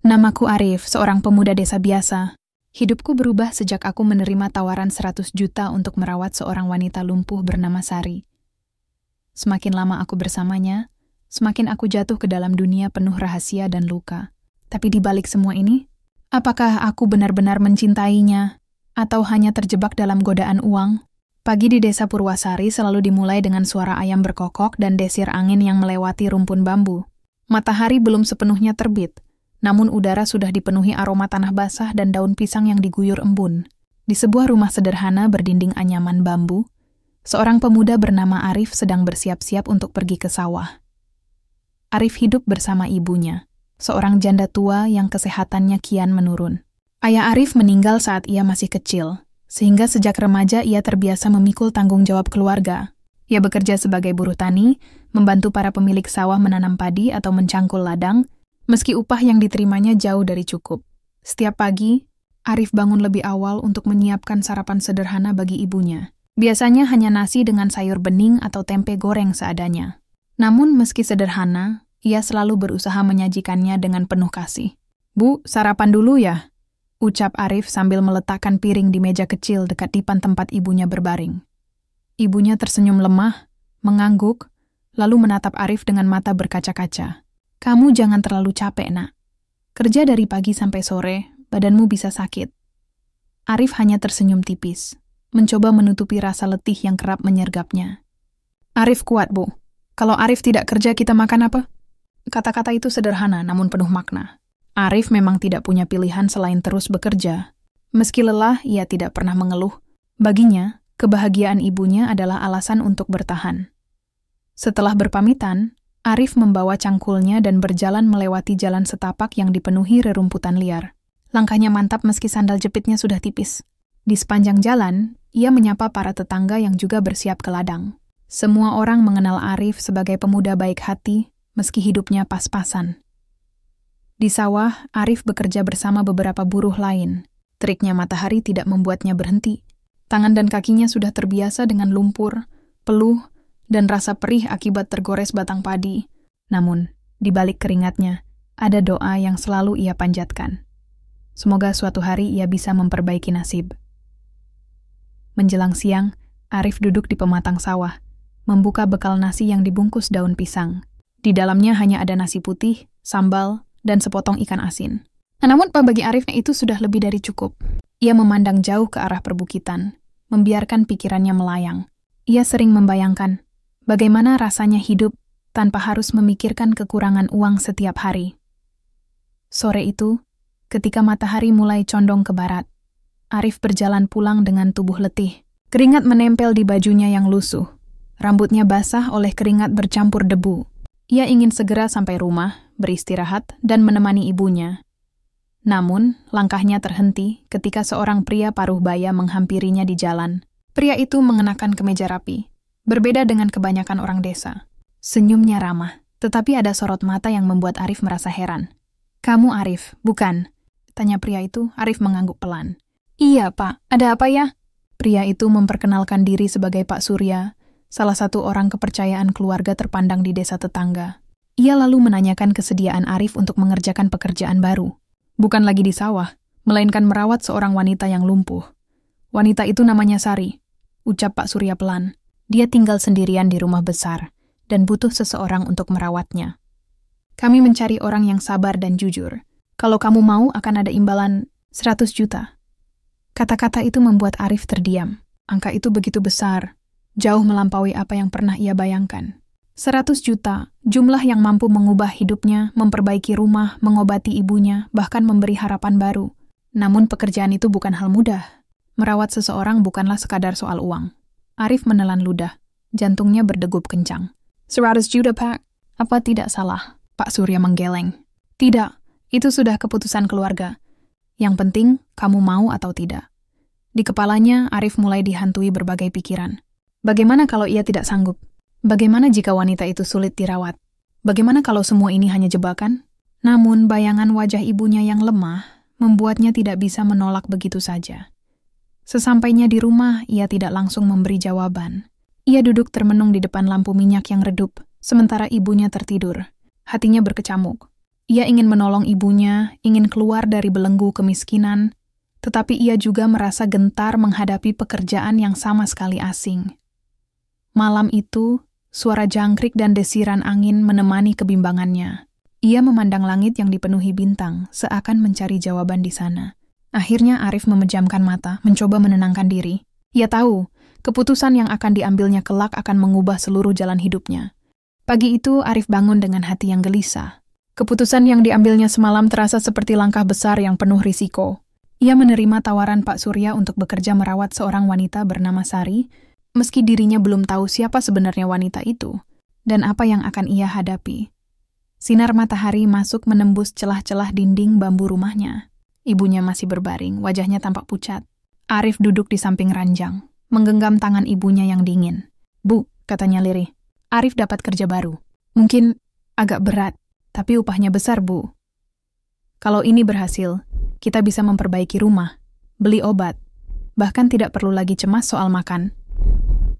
Namaku Arif, seorang pemuda desa biasa. Hidupku berubah sejak aku menerima tawaran 100 juta untuk merawat seorang wanita lumpuh bernama Sari. Semakin lama aku bersamanya, semakin aku jatuh ke dalam dunia penuh rahasia dan luka. Tapi di balik semua ini, apakah aku benar-benar mencintainya? Atau hanya terjebak dalam godaan uang? Pagi di desa Purwasari selalu dimulai dengan suara ayam berkokok dan desir angin yang melewati rumpun bambu. Matahari belum sepenuhnya terbit, namun udara sudah dipenuhi aroma tanah basah dan daun pisang yang diguyur embun. Di sebuah rumah sederhana berdinding anyaman bambu, seorang pemuda bernama Arif sedang bersiap-siap untuk pergi ke sawah. Arif hidup bersama ibunya, seorang janda tua yang kesehatannya kian menurun. Ayah Arif meninggal saat ia masih kecil, sehingga sejak remaja ia terbiasa memikul tanggung jawab keluarga. Ia bekerja sebagai buruh tani, membantu para pemilik sawah menanam padi atau mencangkul ladang, meski upah yang diterimanya jauh dari cukup. Setiap pagi, Arif bangun lebih awal untuk menyiapkan sarapan sederhana bagi ibunya. Biasanya hanya nasi dengan sayur bening atau tempe goreng seadanya. Namun meski sederhana, ia selalu berusaha menyajikannya dengan penuh kasih. "Bu, sarapan dulu ya?" ucap Arif sambil meletakkan piring di meja kecil dekat dipan tempat ibunya berbaring. Ibunya tersenyum lemah, mengangguk, lalu menatap Arif dengan mata berkaca-kaca. "Kamu jangan terlalu capek, Nak. Kerja dari pagi sampai sore, badanmu bisa sakit." Arif hanya tersenyum tipis, mencoba menutupi rasa letih yang kerap menyergapnya. "Arif kuat, Bu. Kalau Arif tidak kerja, kita makan apa?" Kata-kata itu sederhana namun penuh makna. Arif memang tidak punya pilihan selain terus bekerja. Meski lelah, ia tidak pernah mengeluh. Baginya, kebahagiaan ibunya adalah alasan untuk bertahan. Setelah berpamitan, Arif membawa cangkulnya dan berjalan melewati jalan setapak yang dipenuhi rerumputan liar. Langkahnya mantap meski sandal jepitnya sudah tipis. Di sepanjang jalan, ia menyapa para tetangga yang juga bersiap ke ladang. Semua orang mengenal Arif sebagai pemuda baik hati, meski hidupnya pas-pasan. Di sawah, Arif bekerja bersama beberapa buruh lain. Teriknya matahari tidak membuatnya berhenti. Tangan dan kakinya sudah terbiasa dengan lumpur, peluh, dan rasa perih akibat tergores batang padi. Namun, di balik keringatnya, ada doa yang selalu ia panjatkan. Semoga suatu hari ia bisa memperbaiki nasib. Menjelang siang, Arif duduk di pematang sawah, membuka bekal nasi yang dibungkus daun pisang. Di dalamnya hanya ada nasi putih, sambal, dan sepotong ikan asin. Namun bagi Arifnya itu sudah lebih dari cukup. Ia memandang jauh ke arah perbukitan, membiarkan pikirannya melayang. Ia sering membayangkan bagaimana rasanya hidup tanpa harus memikirkan kekurangan uang setiap hari. Sore itu, ketika matahari mulai condong ke barat, Arif berjalan pulang dengan tubuh letih. Keringat menempel di bajunya yang lusuh. Rambutnya basah oleh keringat bercampur debu. Ia ingin segera sampai rumah, beristirahat, dan menemani ibunya. Namun, langkahnya terhenti ketika seorang pria paruh baya menghampirinya di jalan. Pria itu mengenakan kemeja rapi, berbeda dengan kebanyakan orang desa. Senyumnya ramah, tetapi ada sorot mata yang membuat Arif merasa heran. "Kamu Arif, bukan?" tanya pria itu. Arif mengangguk pelan. "Iya, Pak. Ada apa ya?" Pria itu memperkenalkan diri sebagai Pak Surya, salah satu orang kepercayaan keluarga terpandang di desa tetangga. Ia lalu menanyakan kesediaan Arif untuk mengerjakan pekerjaan baru. Bukan lagi di sawah, melainkan merawat seorang wanita yang lumpuh. "Wanita itu namanya Sari," ucap Pak Surya pelan. "Dia tinggal sendirian di rumah besar dan butuh seseorang untuk merawatnya. Kami mencari orang yang sabar dan jujur. Kalau kamu mau, akan ada imbalan 100 juta. Kata-kata itu membuat Arif terdiam. Angka itu begitu besar, jauh melampaui apa yang pernah ia bayangkan. 100 juta, jumlah yang mampu mengubah hidupnya, memperbaiki rumah, mengobati ibunya, bahkan memberi harapan baru. Namun pekerjaan itu bukan hal mudah. Merawat seseorang bukanlah sekadar soal uang. Arif menelan ludah. Jantungnya berdegup kencang. 100 juta, Pak. Apa tidak salah? Pak Surya menggeleng. "Tidak, itu sudah keputusan keluarga. Yang penting, kamu mau atau tidak." Di kepalanya, Arif mulai dihantui berbagai pikiran. Bagaimana kalau ia tidak sanggup? Bagaimana jika wanita itu sulit dirawat? Bagaimana kalau semua ini hanya jebakan? Namun, bayangan wajah ibunya yang lemah membuatnya tidak bisa menolak begitu saja. Sesampainya di rumah, ia tidak langsung memberi jawaban. Ia duduk termenung di depan lampu minyak yang redup, sementara ibunya tertidur. Hatinya berkecamuk. Ia ingin menolong ibunya, ingin keluar dari belenggu kemiskinan, tetapi ia juga merasa gentar menghadapi pekerjaan yang sama sekali asing. Malam itu, suara jangkrik dan desiran angin menemani kebimbangannya. Ia memandang langit yang dipenuhi bintang, seakan mencari jawaban di sana. Akhirnya Arif memejamkan mata, mencoba menenangkan diri. Ia tahu, keputusan yang akan diambilnya kelak akan mengubah seluruh jalan hidupnya. Pagi itu, Arif bangun dengan hati yang gelisah. Keputusan yang diambilnya semalam terasa seperti langkah besar yang penuh risiko. Ia menerima tawaran Pak Surya untuk bekerja merawat seorang wanita bernama Sari, meski dirinya belum tahu siapa sebenarnya wanita itu, dan apa yang akan ia hadapi. Sinar matahari masuk menembus celah-celah dinding bambu rumahnya. Ibunya masih berbaring, wajahnya tampak pucat. Arif duduk di samping ranjang, menggenggam tangan ibunya yang dingin. "Bu," katanya lirih, "Arif dapat kerja baru. Mungkin agak berat, tapi upahnya besar, Bu. Kalau ini berhasil, kita bisa memperbaiki rumah, beli obat, bahkan tidak perlu lagi cemas soal makan."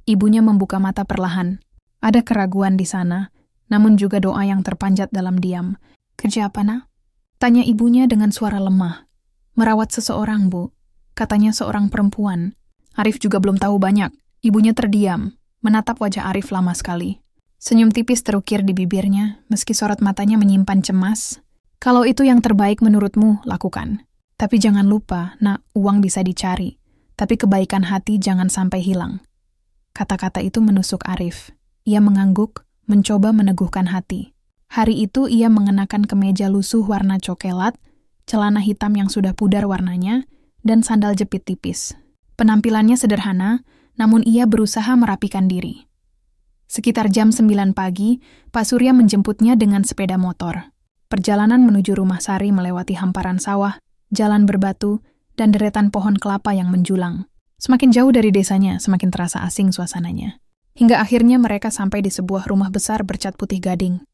Ibunya membuka mata perlahan. Ada keraguan di sana, namun juga doa yang terpanjat dalam diam. "Kerja apa, Nak?" tanya ibunya dengan suara lemah. "Merawat seseorang, Bu," katanya seorang perempuan. Arif juga belum tahu banyak. Ibunya terdiam, menatap wajah Arif lama sekali. Senyum tipis terukir di bibirnya, meski sorot matanya menyimpan cemas. "Kalau itu yang terbaik menurutmu, lakukan. Tapi jangan lupa, Nak, uang bisa dicari. Tapi kebaikan hati jangan sampai hilang." Kata-kata itu menusuk Arif. Ia mengangguk, mencoba meneguhkan hati. Hari itu ia mengenakan kemeja lusuh warna coklat, celana hitam yang sudah pudar warnanya, dan sandal jepit tipis. Penampilannya sederhana, namun ia berusaha merapikan diri. Sekitar jam 9 pagi, Pak Surya menjemputnya dengan sepeda motor. Perjalanan menuju rumah Sari melewati hamparan sawah, jalan berbatu, dan deretan pohon kelapa yang menjulang. Semakin jauh dari desanya, semakin terasa asing suasananya. Hingga akhirnya mereka sampai di sebuah rumah besar bercat putih gading.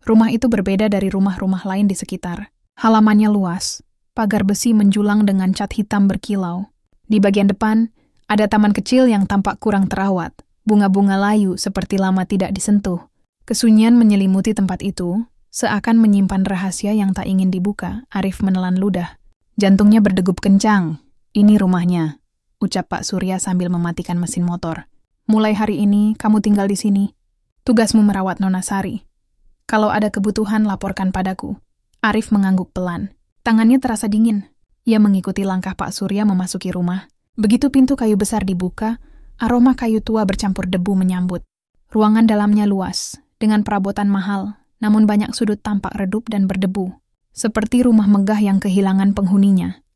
Rumah itu berbeda dari rumah-rumah lain di sekitar. Halamannya luas, pagar besi menjulang dengan cat hitam berkilau. Di bagian depan, ada taman kecil yang tampak kurang terawat. Bunga-bunga layu seperti lama tidak disentuh. Kesunyian menyelimuti tempat itu, seakan menyimpan rahasia yang tak ingin dibuka. Arif menelan ludah. Jantungnya berdegup kencang. "Ini rumahnya," ucap Pak Surya sambil mematikan mesin motor. "Mulai hari ini, kamu tinggal di sini. Tugasmu merawat Nona Sari. Kalau ada kebutuhan, laporkan padaku." Arif mengangguk pelan. Tangannya terasa dingin. Ia mengikuti langkah Pak Surya memasuki rumah. Begitu pintu kayu besar dibuka, aroma kayu tua bercampur debu menyambut. Ruangan dalamnya luas, dengan perabotan mahal, namun banyak sudut tampak redup dan berdebu. Seperti rumah megah yang kehilangan penghuninya.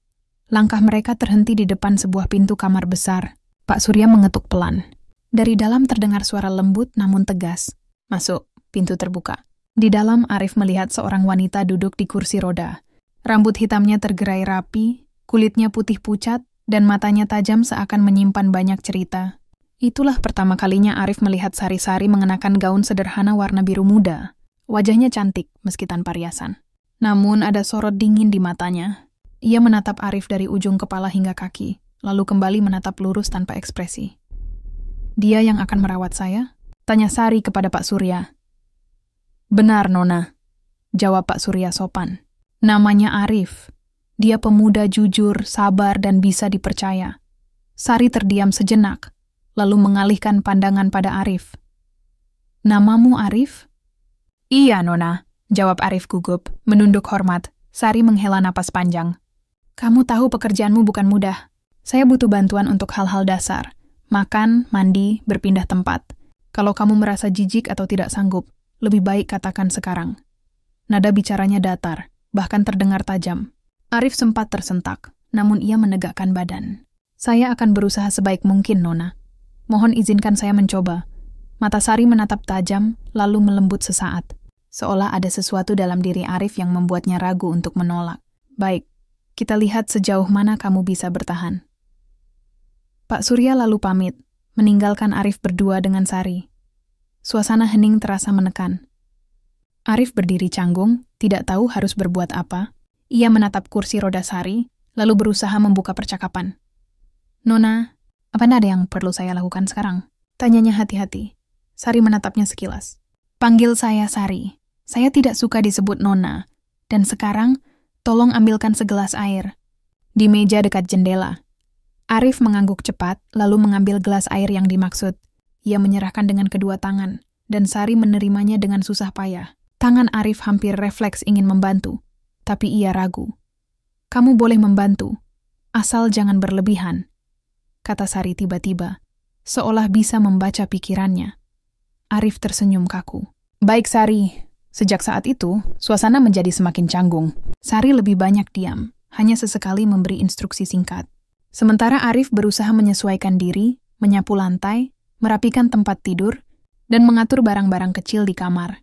Langkah mereka terhenti di depan sebuah pintu kamar besar. Pak Surya mengetuk pelan. Dari dalam terdengar suara lembut namun tegas. "Masuk," pintu terbuka. Di dalam Arif melihat seorang wanita duduk di kursi roda. Rambut hitamnya tergerai rapi, kulitnya putih pucat, dan matanya tajam seakan menyimpan banyak cerita. Itulah pertama kalinya Arif melihat Sari-Sari mengenakan gaun sederhana warna biru muda. Wajahnya cantik meski tanpa riasan. Namun ada sorot dingin di matanya. Ia menatap Arif dari ujung kepala hingga kaki, lalu kembali menatap lurus tanpa ekspresi. "Dia yang akan merawat saya?" tanya Sari kepada Pak Surya. "Benar, Nona," jawab Pak Surya sopan. "Namanya Arif. Dia pemuda jujur, sabar, dan bisa dipercaya." Sari terdiam sejenak, lalu mengalihkan pandangan pada Arif. "Namamu Arif?" "Iya, Nona," jawab Arif gugup, menunduk hormat. Sari menghela napas panjang. "Kamu tahu pekerjaanmu bukan mudah. Saya butuh bantuan untuk hal-hal dasar. Makan, mandi, berpindah tempat. Kalau kamu merasa jijik atau tidak sanggup, lebih baik katakan sekarang." Nada bicaranya datar, bahkan terdengar tajam. Arif sempat tersentak, namun ia menegakkan badan. "Saya akan berusaha sebaik mungkin, Nona. Mohon izinkan saya mencoba." Mata Sari menatap tajam, lalu melembut sesaat. Seolah ada sesuatu dalam diri Arif yang membuatnya ragu untuk menolak. "Baik, kita lihat sejauh mana kamu bisa bertahan." Pak Surya lalu pamit, meninggalkan Arif berdua dengan Sari. Suasana hening terasa menekan. Arif berdiri canggung, tidak tahu harus berbuat apa. Ia menatap kursi roda Sari, lalu berusaha membuka percakapan. "Nona, apa ada yang perlu saya lakukan sekarang?" tanyanya hati-hati. Sari menatapnya sekilas. "Panggil saya Sari. Saya tidak suka disebut Nona. Dan sekarang, tolong ambilkan segelas air. Di meja dekat jendela. Arif mengangguk cepat, lalu mengambil gelas air yang dimaksud. Ia menyerahkan dengan kedua tangan, dan Sari menerimanya dengan susah payah. Tangan Arif hampir refleks ingin membantu, tapi ia ragu. Kamu boleh membantu, asal jangan berlebihan, kata Sari tiba-tiba, seolah bisa membaca pikirannya. Arif tersenyum kaku. Baik Sari. Sejak saat itu, suasana menjadi semakin canggung. Sari lebih banyak diam, hanya sesekali memberi instruksi singkat. Sementara Arif berusaha menyesuaikan diri, menyapu lantai, merapikan tempat tidur, dan mengatur barang-barang kecil di kamar.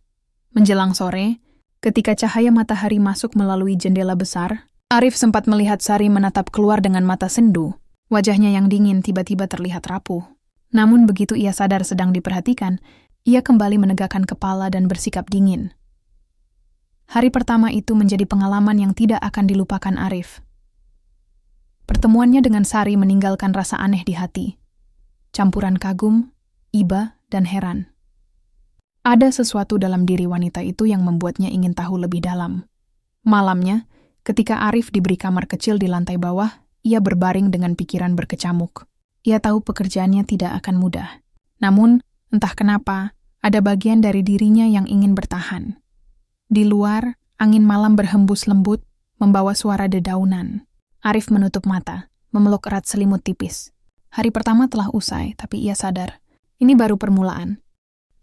Menjelang sore, ketika cahaya matahari masuk melalui jendela besar, Arif sempat melihat Sari menatap keluar dengan mata sendu. Wajahnya yang dingin tiba-tiba terlihat rapuh. Namun begitu ia sadar sedang diperhatikan, ia kembali menegakkan kepala dan bersikap dingin. Hari pertama itu menjadi pengalaman yang tidak akan dilupakan Arif. Pertemuannya dengan Sari meninggalkan rasa aneh di hati. Campuran kagum, iba, dan heran. Ada sesuatu dalam diri wanita itu yang membuatnya ingin tahu lebih dalam. Malamnya, ketika Arif diberi kamar kecil di lantai bawah, ia berbaring dengan pikiran berkecamuk. Ia tahu pekerjaannya tidak akan mudah. Namun, entah kenapa, ada bagian dari dirinya yang ingin bertahan. Di luar, angin malam berhembus lembut, membawa suara dedaunan. Arif menutup mata, memeluk erat selimut tipis. Hari pertama telah usai, tapi ia sadar. Ini baru permulaan.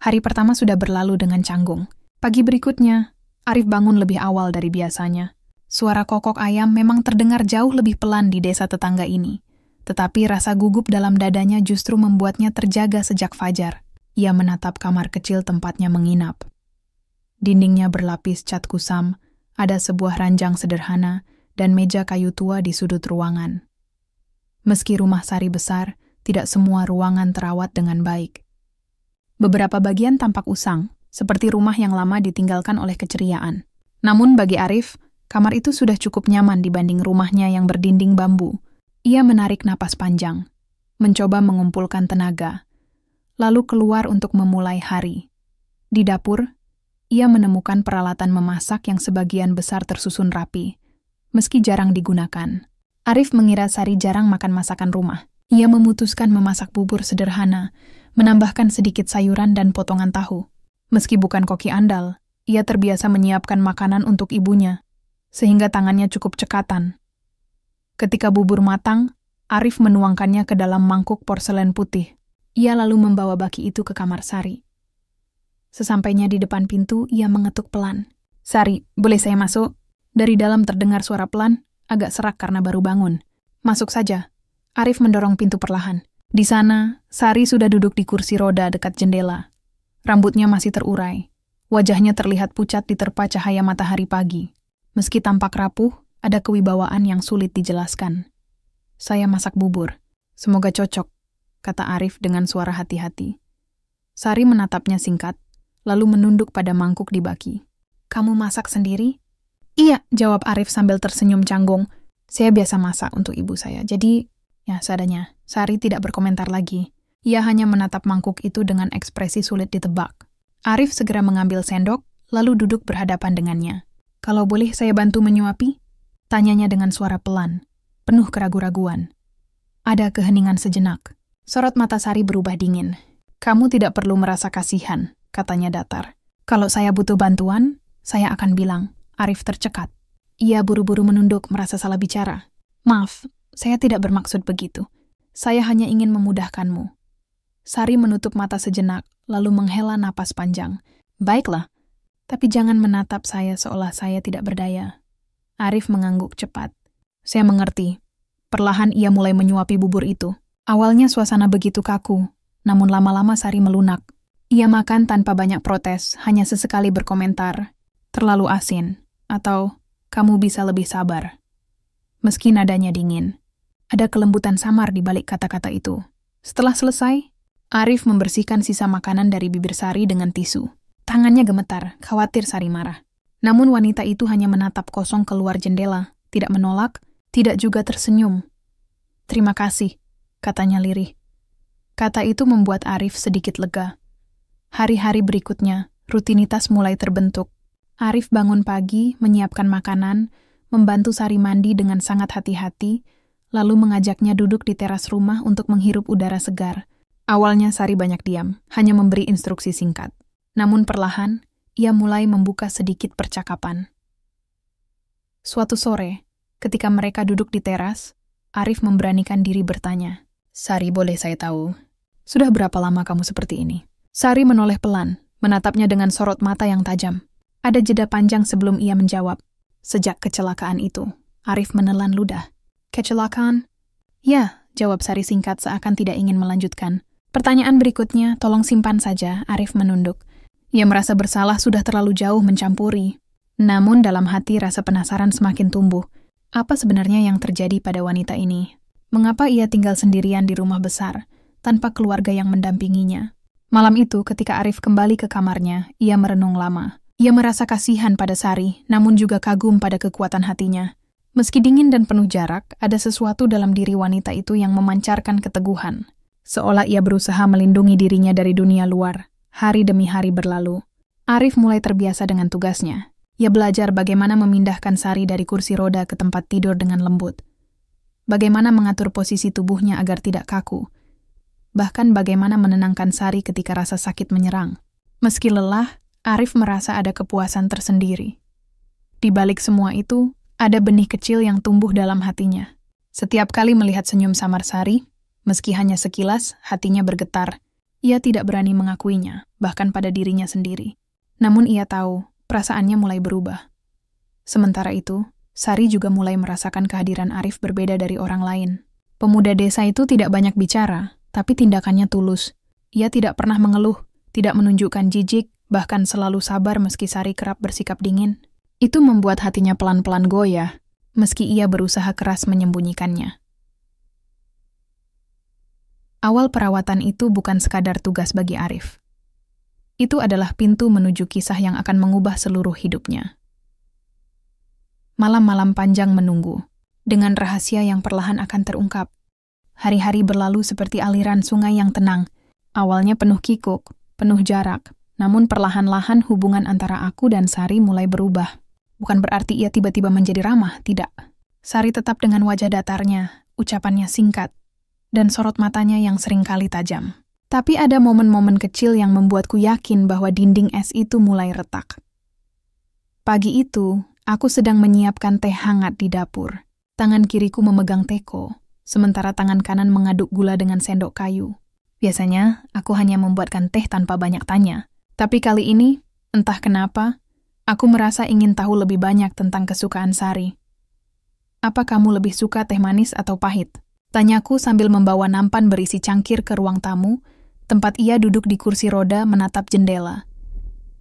Hari pertama sudah berlalu dengan canggung. Pagi berikutnya, Arif bangun lebih awal dari biasanya. Suara kokok ayam memang terdengar jauh lebih pelan di desa tetangga ini. Tetapi rasa gugup dalam dadanya justru membuatnya terjaga sejak fajar. Ia menatap kamar kecil tempatnya menginap. Dindingnya berlapis cat kusam, ada sebuah ranjang sederhana, dan meja kayu tua di sudut ruangan. Meski rumah Sari besar, tidak semua ruangan terawat dengan baik. Beberapa bagian tampak usang, seperti rumah yang lama ditinggalkan oleh keceriaan. Namun bagi Arif, kamar itu sudah cukup nyaman dibanding rumahnya yang berdinding bambu. Ia menarik napas panjang, mencoba mengumpulkan tenaga, lalu keluar untuk memulai hari. Di dapur, ia menemukan peralatan memasak yang sebagian besar tersusun rapi, meski jarang digunakan. Arif mengira Sari jarang makan masakan rumah. Ia memutuskan memasak bubur sederhana, menambahkan sedikit sayuran dan potongan tahu. Meski bukan koki andal, ia terbiasa menyiapkan makanan untuk ibunya, sehingga tangannya cukup cekatan. Ketika bubur matang, Arif menuangkannya ke dalam mangkuk porselen putih. Ia lalu membawa baki itu ke kamar Sari. Sesampainya di depan pintu, ia mengetuk pelan. Sari, boleh saya masuk? Dari dalam terdengar suara pelan, agak serak karena baru bangun. Masuk saja. Arif mendorong pintu perlahan. Di sana, Sari sudah duduk di kursi roda dekat jendela. Rambutnya masih terurai. Wajahnya terlihat pucat diterpa cahaya matahari pagi. Meski tampak rapuh, ada kewibawaan yang sulit dijelaskan. Saya masak bubur. Semoga cocok, kata Arif dengan suara hati-hati. Sari menatapnya singkat, lalu menunduk pada mangkuk di baki. Kamu masak sendiri? Iya, jawab Arif sambil tersenyum canggung. Saya biasa masak untuk ibu saya, jadi ya seadanya. Sari tidak berkomentar lagi. Ia hanya menatap mangkuk itu dengan ekspresi sulit ditebak. Arif segera mengambil sendok, lalu duduk berhadapan dengannya. Kalau boleh saya bantu menyuapi? Tanyanya dengan suara pelan, penuh keraguan-raguan. Ada keheningan sejenak. Sorot mata Sari berubah dingin. Kamu tidak perlu merasa kasihan, katanya datar. Kalau saya butuh bantuan, saya akan bilang. Arif tercekat. Ia buru-buru menunduk merasa salah bicara. Maaf, saya tidak bermaksud begitu. Saya hanya ingin memudahkanmu. Sari menutup mata sejenak, lalu menghela napas panjang. Baiklah, tapi jangan menatap saya seolah saya tidak berdaya. Arif mengangguk cepat. Saya mengerti. Perlahan ia mulai menyuapi bubur itu. Awalnya suasana begitu kaku, namun lama-lama Sari melunak. Ia makan tanpa banyak protes, hanya sesekali berkomentar. Terlalu asin. Atau, kamu bisa lebih sabar. Meski nadanya dingin, ada kelembutan samar di balik kata-kata itu. Setelah selesai, Arif membersihkan sisa makanan dari bibir Sari dengan tisu. Tangannya gemetar, khawatir Sari marah. Namun wanita itu hanya menatap kosong keluar jendela, tidak menolak, tidak juga tersenyum. Terima kasih, katanya lirih. Kata itu membuat Arif sedikit lega. Hari-hari berikutnya, rutinitas mulai terbentuk. Arif bangun pagi, menyiapkan makanan, membantu Sari mandi dengan sangat hati-hati, lalu mengajaknya duduk di teras rumah untuk menghirup udara segar. Awalnya Sari banyak diam, hanya memberi instruksi singkat. Namun perlahan, ia mulai membuka sedikit percakapan. Suatu sore, ketika mereka duduk di teras, Arif memberanikan diri bertanya, "Sari, boleh saya tahu, sudah berapa lama kamu seperti ini?" Sari menoleh pelan, menatapnya dengan sorot mata yang tajam. Ada jeda panjang sebelum ia menjawab. "Sejak kecelakaan itu." Arif menelan ludah. "Kecelakaan?" "Ya," jawab Sari singkat seakan tidak ingin melanjutkan. Pertanyaan berikutnya, tolong simpan saja. Arif menunduk. Ia merasa bersalah sudah terlalu jauh mencampuri. Namun dalam hati rasa penasaran semakin tumbuh. Apa sebenarnya yang terjadi pada wanita ini? Mengapa ia tinggal sendirian di rumah besar, tanpa keluarga yang mendampinginya? Malam itu, ketika Arif kembali ke kamarnya, ia merenung lama. Ia merasa kasihan pada Sari, namun juga kagum pada kekuatan hatinya. Meski dingin dan penuh jarak, ada sesuatu dalam diri wanita itu yang memancarkan keteguhan. Seolah ia berusaha melindungi dirinya dari dunia luar. Hari demi hari berlalu. Arif mulai terbiasa dengan tugasnya. Ia belajar bagaimana memindahkan Sari dari kursi roda ke tempat tidur dengan lembut. Bagaimana mengatur posisi tubuhnya agar tidak kaku. Bahkan bagaimana menenangkan Sari ketika rasa sakit menyerang. Meski lelah, Arif merasa ada kepuasan tersendiri. Di balik semua itu, ada benih kecil yang tumbuh dalam hatinya. Setiap kali melihat senyum samar Sari, meski hanya sekilas, hatinya bergetar. Ia tidak berani mengakuinya, bahkan pada dirinya sendiri. Namun ia tahu, perasaannya mulai berubah. Sementara itu, Sari juga mulai merasakan kehadiran Arif berbeda dari orang lain. Pemuda desa itu tidak banyak bicara, tapi tindakannya tulus. Ia tidak pernah mengeluh, tidak menunjukkan jijik, bahkan selalu sabar meski Sari kerap bersikap dingin. Itu membuat hatinya pelan-pelan goyah, meski ia berusaha keras menyembunyikannya. Awal perawatan itu bukan sekadar tugas bagi Arif. Itu adalah pintu menuju kisah yang akan mengubah seluruh hidupnya. Malam-malam panjang menunggu, dengan rahasia yang perlahan akan terungkap. Hari-hari berlalu seperti aliran sungai yang tenang, awalnya penuh kikuk, penuh jarak, namun perlahan-lahan hubungan antara aku dan Sari mulai berubah. Bukan berarti ia tiba-tiba menjadi ramah, tidak. Sari tetap dengan wajah datarnya, ucapannya singkat, dan sorot matanya yang seringkali tajam. Tapi ada momen-momen kecil yang membuatku yakin bahwa dinding es itu mulai retak. Pagi itu, aku sedang menyiapkan teh hangat di dapur. Tangan kiriku memegang teko, sementara tangan kanan mengaduk gula dengan sendok kayu. Biasanya, aku hanya membuatkan teh tanpa banyak tanya. Tapi kali ini, entah kenapa, aku merasa ingin tahu lebih banyak tentang kesukaan Sari. "Apa kamu lebih suka teh manis atau pahit?" Tanyaku sambil membawa nampan berisi cangkir ke ruang tamu, tempat ia duduk di kursi roda menatap jendela.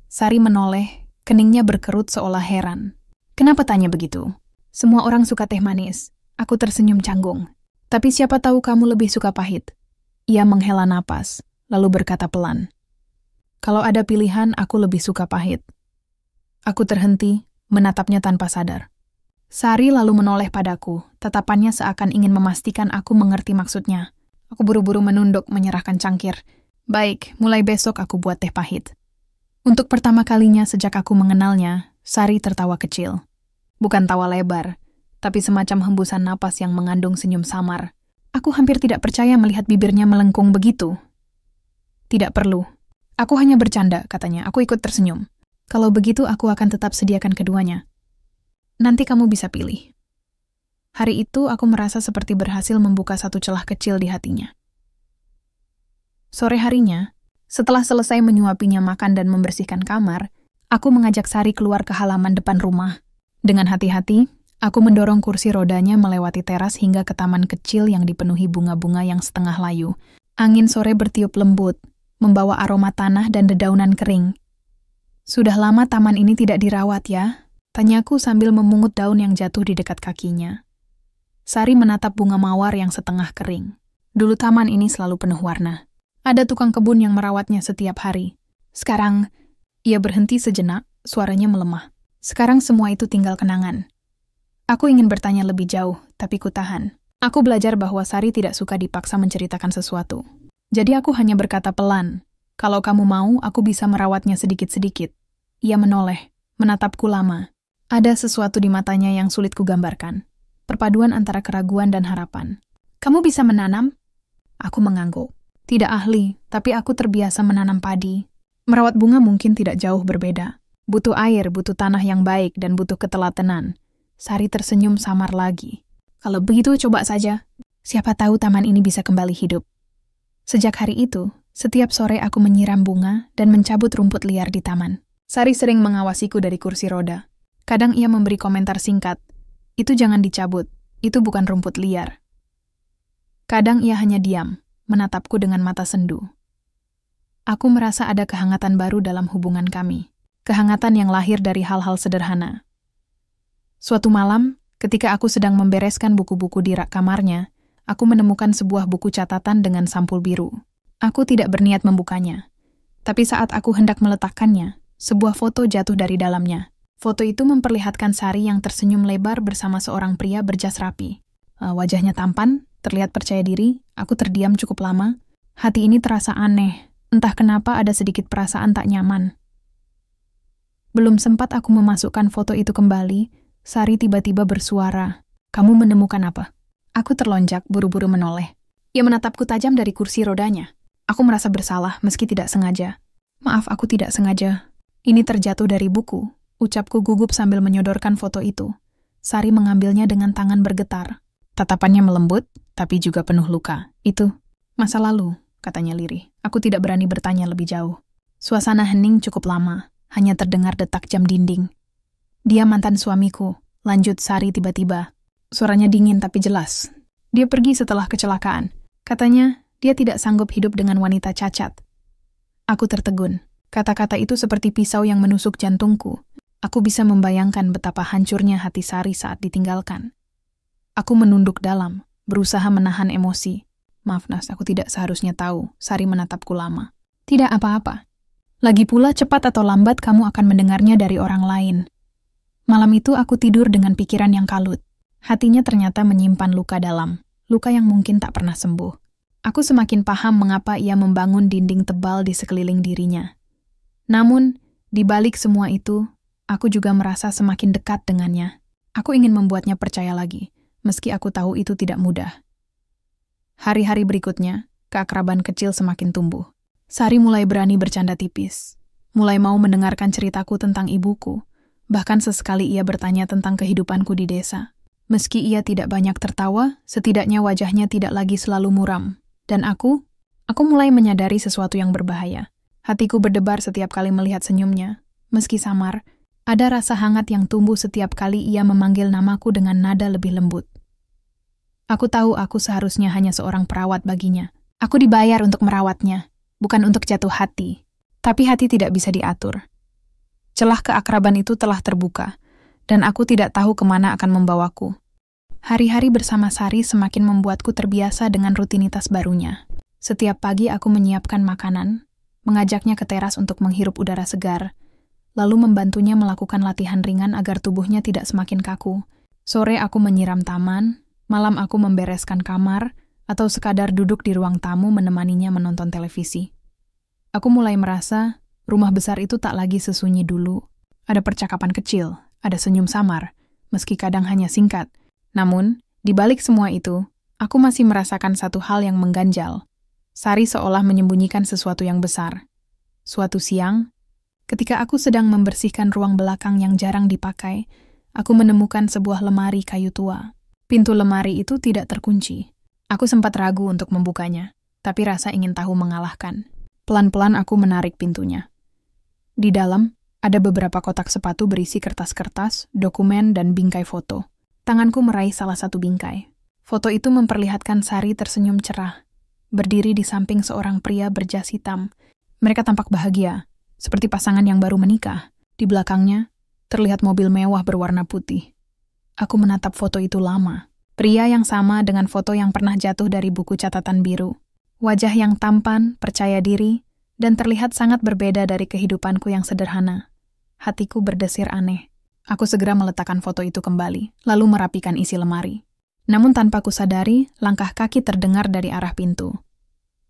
Sari menoleh, keningnya berkerut seolah heran. "Kenapa tanya begitu? Semua orang suka teh manis." Aku tersenyum canggung. "Tapi siapa tahu kamu lebih suka pahit?" Ia menghela napas, lalu berkata pelan, "Kalau ada pilihan, aku lebih suka pahit." Aku terhenti, menatapnya tanpa sadar. Sari lalu menoleh padaku, tatapannya seakan ingin memastikan aku mengerti maksudnya. Aku buru-buru menunduk menyerahkan cangkir. "Baik, mulai besok aku buat teh pahit." Untuk pertama kalinya sejak aku mengenalnya, Sari tertawa kecil. Bukan tawa lebar, tapi semacam hembusan napas yang mengandung senyum samar. Aku hampir tidak percaya melihat bibirnya melengkung begitu. "Tidak perlu. Aku hanya bercanda," katanya. Aku ikut tersenyum. "Kalau begitu aku akan tetap sediakan keduanya. Nanti kamu bisa pilih." Hari itu aku merasa seperti berhasil membuka satu celah kecil di hatinya. Sore harinya, setelah selesai menyuapinya makan dan membersihkan kamar, aku mengajak Sari keluar ke halaman depan rumah. Dengan hati-hati, aku mendorong kursi rodanya melewati teras hingga ke taman kecil yang dipenuhi bunga-bunga yang setengah layu. Angin sore bertiup lembut, membawa aroma tanah dan dedaunan kering. "Sudah lama taman ini tidak dirawat ya?" tanyaku sambil memungut daun yang jatuh di dekat kakinya. Sari menatap bunga mawar yang setengah kering. Dulu taman ini selalu penuh warna. Ada tukang kebun yang merawatnya setiap hari. Sekarang, ia berhenti sejenak, suaranya melemah. Sekarang semua itu tinggal kenangan. Aku ingin bertanya lebih jauh, tapi kutahan. Aku belajar bahwa Sari tidak suka dipaksa menceritakan sesuatu. Jadi aku hanya berkata pelan, "Kalau kamu mau, aku bisa merawatnya sedikit-sedikit." Ia menoleh. menatapku lama. Ada sesuatu di matanya yang sulit kugambarkan. Perpaduan antara keraguan dan harapan. Kamu bisa menanam? Aku mengangguk. Tidak ahli, tapi aku terbiasa menanam padi. Merawat bunga mungkin tidak jauh berbeda. Butuh air, butuh tanah yang baik, dan butuh ketelatenan. Sari tersenyum samar lagi. Kalau begitu, coba saja. Siapa tahu taman ini bisa kembali hidup. Sejak hari itu, setiap sore aku menyiram bunga dan mencabut rumput liar di taman. Sari sering mengawasiku dari kursi roda. Kadang ia memberi komentar singkat. Itu jangan dicabut, itu bukan rumput liar. Kadang ia hanya diam, menatapku dengan mata sendu. Aku merasa ada kehangatan baru dalam hubungan kami. Kehangatan yang lahir dari hal-hal sederhana. Suatu malam, ketika aku sedang membereskan buku-buku di rak kamarnya, aku menemukan sebuah buku catatan dengan sampul biru. Aku tidak berniat membukanya. Tapi saat aku hendak meletakkannya, sebuah foto jatuh dari dalamnya. Foto itu memperlihatkan Sari yang tersenyum lebar bersama seorang pria berjas rapi. Wajahnya tampan, terlihat percaya diri. Aku terdiam cukup lama. Hati ini terasa aneh. Entah kenapa ada sedikit perasaan tak nyaman. Belum sempat aku memasukkan foto itu kembali, Sari tiba-tiba bersuara. Kamu menemukan apa? Aku terlonjak, buru-buru menoleh. Ia menatapku tajam dari kursi rodanya. Aku merasa bersalah meski tidak sengaja. Maaf, aku tidak sengaja. Ini terjatuh dari buku. Ucapku gugup sambil menyodorkan foto itu. Sari mengambilnya dengan tangan bergetar. Tatapannya melembut, tapi juga penuh luka. Itu masa lalu, katanya lirih. Aku tidak berani bertanya lebih jauh. Suasana hening cukup lama, hanya terdengar detak jam dinding. Dia mantan suamiku, lanjut Sari tiba-tiba. Suaranya dingin tapi jelas. Dia pergi setelah kecelakaan. Katanya, dia tidak sanggup hidup dengan wanita cacat. Aku tertegun. Kata-kata itu seperti pisau yang menusuk jantungku. Aku bisa membayangkan betapa hancurnya hati Sari saat ditinggalkan. Aku menunduk dalam, berusaha menahan emosi. Maaf Nas, aku tidak seharusnya tahu. Sari menatapku lama. Tidak apa-apa. Lagi pula cepat atau lambat kamu akan mendengarnya dari orang lain. Malam itu aku tidur dengan pikiran yang kalut. Hatinya ternyata menyimpan luka dalam. Luka yang mungkin tak pernah sembuh. Aku semakin paham mengapa ia membangun dinding tebal di sekeliling dirinya. Namun, di balik semua itu, aku juga merasa semakin dekat dengannya. Aku ingin membuatnya percaya lagi, meski aku tahu itu tidak mudah. Hari-hari berikutnya, keakraban kecil semakin tumbuh. Sari mulai berani bercanda tipis. Mulai mau mendengarkan ceritaku tentang ibuku. Bahkan sesekali ia bertanya tentang kehidupanku di desa. Meski ia tidak banyak tertawa, setidaknya wajahnya tidak lagi selalu muram. Dan aku mulai menyadari sesuatu yang berbahaya. Hatiku berdebar setiap kali melihat senyumnya. Meski samar, ada rasa hangat yang tumbuh setiap kali ia memanggil namaku dengan nada lebih lembut. Aku tahu aku seharusnya hanya seorang perawat baginya. Aku dibayar untuk merawatnya, bukan untuk jatuh hati. Tapi hati tidak bisa diatur. Celah keakraban itu telah terbuka, dan aku tidak tahu kemana akan membawaku. Hari-hari bersama Sari semakin membuatku terbiasa dengan rutinitas barunya. Setiap pagi aku menyiapkan makanan, mengajaknya ke teras untuk menghirup udara segar, lalu membantunya melakukan latihan ringan agar tubuhnya tidak semakin kaku. Sore aku menyiram taman, malam aku membereskan kamar, atau sekadar duduk di ruang tamu menemaninya menonton televisi. Aku mulai merasa rumah besar itu tak lagi sesunyi dulu. Ada percakapan kecil, ada senyum samar, meski kadang hanya singkat. Namun, di balik semua itu, aku masih merasakan satu hal yang mengganjal. Sari seolah menyembunyikan sesuatu yang besar. Suatu siang, ketika aku sedang membersihkan ruang belakang yang jarang dipakai, aku menemukan sebuah lemari kayu tua. Pintu lemari itu tidak terkunci. Aku sempat ragu untuk membukanya, tapi rasa ingin tahu mengalahkan. Pelan-pelan aku menarik pintunya. Di dalam, ada beberapa kotak sepatu berisi kertas-kertas, dokumen, dan bingkai foto. Tanganku meraih salah satu bingkai. Foto itu memperlihatkan Sari tersenyum cerah, berdiri di samping seorang pria berjas hitam. Mereka tampak bahagia, seperti pasangan yang baru menikah. Di belakangnya, terlihat mobil mewah berwarna putih. Aku menatap foto itu lama. Pria yang sama dengan foto yang pernah jatuh dari buku catatan biru. Wajah yang tampan, percaya diri, dan terlihat sangat berbeda dari kehidupanku yang sederhana. Hatiku berdesir aneh. Aku segera meletakkan foto itu kembali, lalu merapikan isi lemari. Namun tanpa kusadari, langkah kaki terdengar dari arah pintu.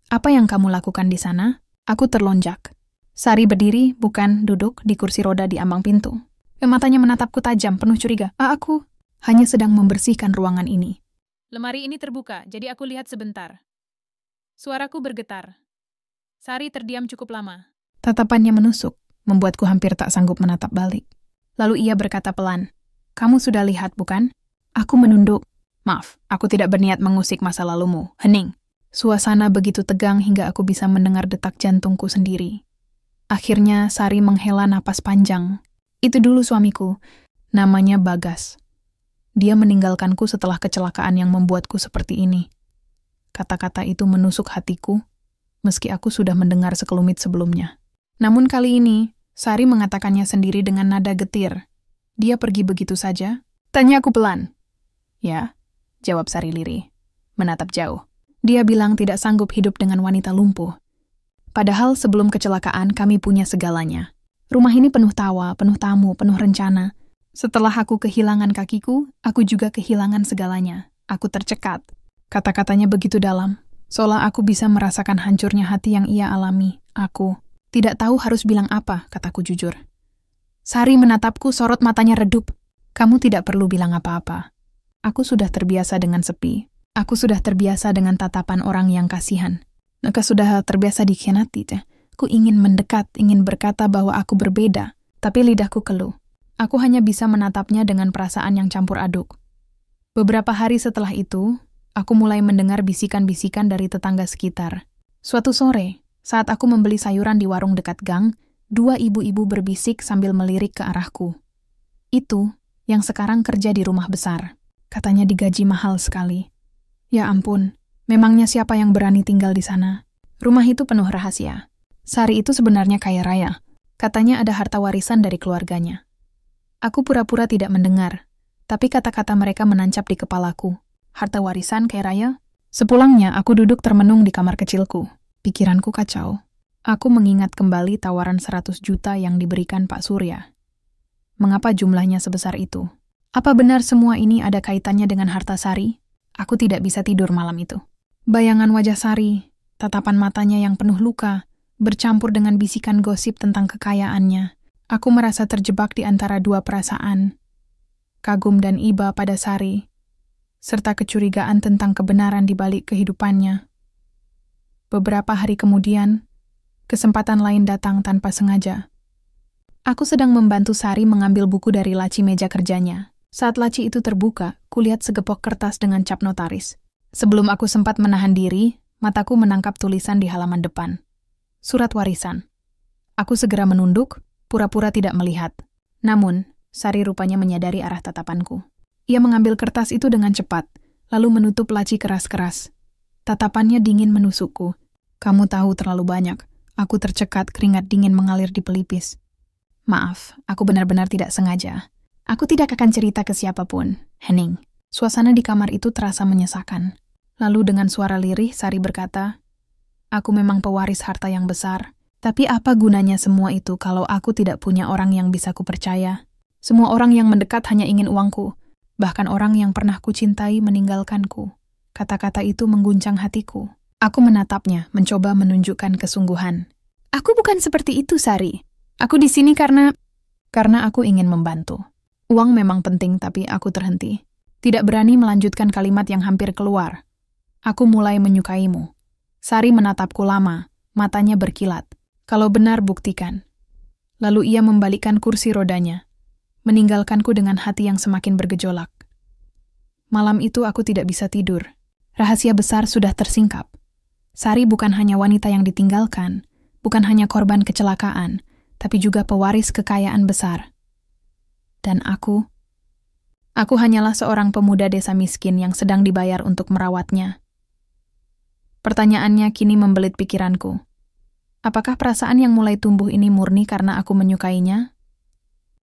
Apa yang kamu lakukan di sana? Aku terlonjak. Sari berdiri, bukan duduk, di kursi roda di ambang pintu. Matanya menatapku tajam, penuh curiga. Aku hanya sedang membersihkan ruangan ini. Lemari ini terbuka, jadi aku lihat sebentar. Suaraku bergetar. Sari terdiam cukup lama. Tatapannya menusuk, membuatku hampir tak sanggup menatap balik. Lalu ia berkata pelan, "Kamu sudah lihat, bukan?" Aku menunduk. "Maaf, aku tidak berniat mengusik masa lalumu, hening." Suasana begitu tegang hingga aku bisa mendengar detak jantungku sendiri. Akhirnya Sari menghela napas panjang. "Itu dulu suamiku, namanya Bagas. Dia meninggalkanku setelah kecelakaan yang membuatku seperti ini." Kata-kata itu menusuk hatiku, meski aku sudah mendengar sekelumit sebelumnya. Namun kali ini, Sari mengatakannya sendiri dengan nada getir. "Dia pergi begitu saja?" Tanya aku pelan. "Ya," jawab Sari lirih, menatap jauh. Dia bilang tidak sanggup hidup dengan wanita lumpuh. Padahal sebelum kecelakaan kami punya segalanya. Rumah ini penuh tawa, penuh tamu, penuh rencana. Setelah aku kehilangan kakiku, aku juga kehilangan segalanya. Aku tercekat. Kata-katanya begitu dalam, seolah aku bisa merasakan hancurnya hati yang ia alami. Aku tidak tahu harus bilang apa, kataku jujur. Sari menatapku, sorot matanya redup. "Kamu tidak perlu bilang apa-apa. Aku sudah terbiasa dengan sepi. Aku sudah terbiasa dengan tatapan orang yang kasihan. Aku sudah terbiasa dikhianati. Aku ingin mendekat, ingin berkata bahwa aku berbeda, tapi lidahku keluh. Aku hanya bisa menatapnya dengan perasaan yang campur aduk." Beberapa hari setelah itu, aku mulai mendengar bisikan-bisikan dari tetangga sekitar. Suatu sore, saat aku membeli sayuran di warung dekat gang, 2 ibu-ibu berbisik sambil melirik ke arahku. "Itu yang sekarang kerja di rumah besar. Katanya digaji mahal sekali." Ya ampun, memangnya siapa yang berani tinggal di sana? Rumah itu penuh rahasia. Sari itu sebenarnya kaya raya. Katanya ada harta warisan dari keluarganya. Aku pura-pura tidak mendengar, tapi kata-kata mereka menancap di kepalaku. Harta warisan kaya raya? Sepulangnya, aku duduk termenung di kamar kecilku. Pikiranku kacau. Aku mengingat kembali tawaran 100 juta yang diberikan Pak Surya. Mengapa jumlahnya sebesar itu? Apa benar semua ini ada kaitannya dengan harta Sari? Aku tidak bisa tidur malam itu. Bayangan wajah Sari, tatapan matanya yang penuh luka, bercampur dengan bisikan gosip tentang kekayaannya. Aku merasa terjebak di antara dua perasaan, kagum dan iba pada Sari, serta kecurigaan tentang kebenaran di balik kehidupannya. Beberapa hari kemudian, kesempatan lain datang tanpa sengaja. Aku sedang membantu Sari mengambil buku dari laci meja kerjanya. Saat laci itu terbuka, kulihat segepok kertas dengan cap notaris. Sebelum aku sempat menahan diri, mataku menangkap tulisan di halaman depan. Surat warisan. Aku segera menunduk, pura-pura tidak melihat. Namun, Sari rupanya menyadari arah tatapanku. Ia mengambil kertas itu dengan cepat, lalu menutup laci keras-keras. Tatapannya dingin menusukku. "Kamu tahu terlalu banyak." Aku tercekat, keringat dingin mengalir di pelipis. "Maaf, aku benar-benar tidak sengaja. Aku tidak akan cerita ke siapapun." Hening. Suasana di kamar itu terasa menyesakan. Lalu dengan suara lirih, Sari berkata, "Aku memang pewaris harta yang besar, tapi apa gunanya semua itu kalau aku tidak punya orang yang bisa kupercaya? Semua orang yang mendekat hanya ingin uangku, bahkan orang yang pernah kucintai meninggalkanku." Kata-kata itu mengguncang hatiku. Aku menatapnya, mencoba menunjukkan kesungguhan. "Aku bukan seperti itu, Sari. Aku di sini karena aku ingin membantu. Uang memang penting, tapi aku terhenti. Tidak berani melanjutkan kalimat yang hampir keluar. Aku mulai menyukaimu." Sari menatapku lama, matanya berkilat. "Kalau benar, buktikan." Lalu ia membalikkan kursi rodanya, meninggalkanku dengan hati yang semakin bergejolak. Malam itu aku tidak bisa tidur. Rahasia besar sudah tersingkap. Sari bukan hanya wanita yang ditinggalkan, bukan hanya korban kecelakaan, tapi juga pewaris kekayaan besar. Dan aku hanyalah seorang pemuda desa miskin yang sedang dibayar untuk merawatnya. Pertanyaannya kini membelit pikiranku. Apakah perasaan yang mulai tumbuh ini murni karena aku menyukainya?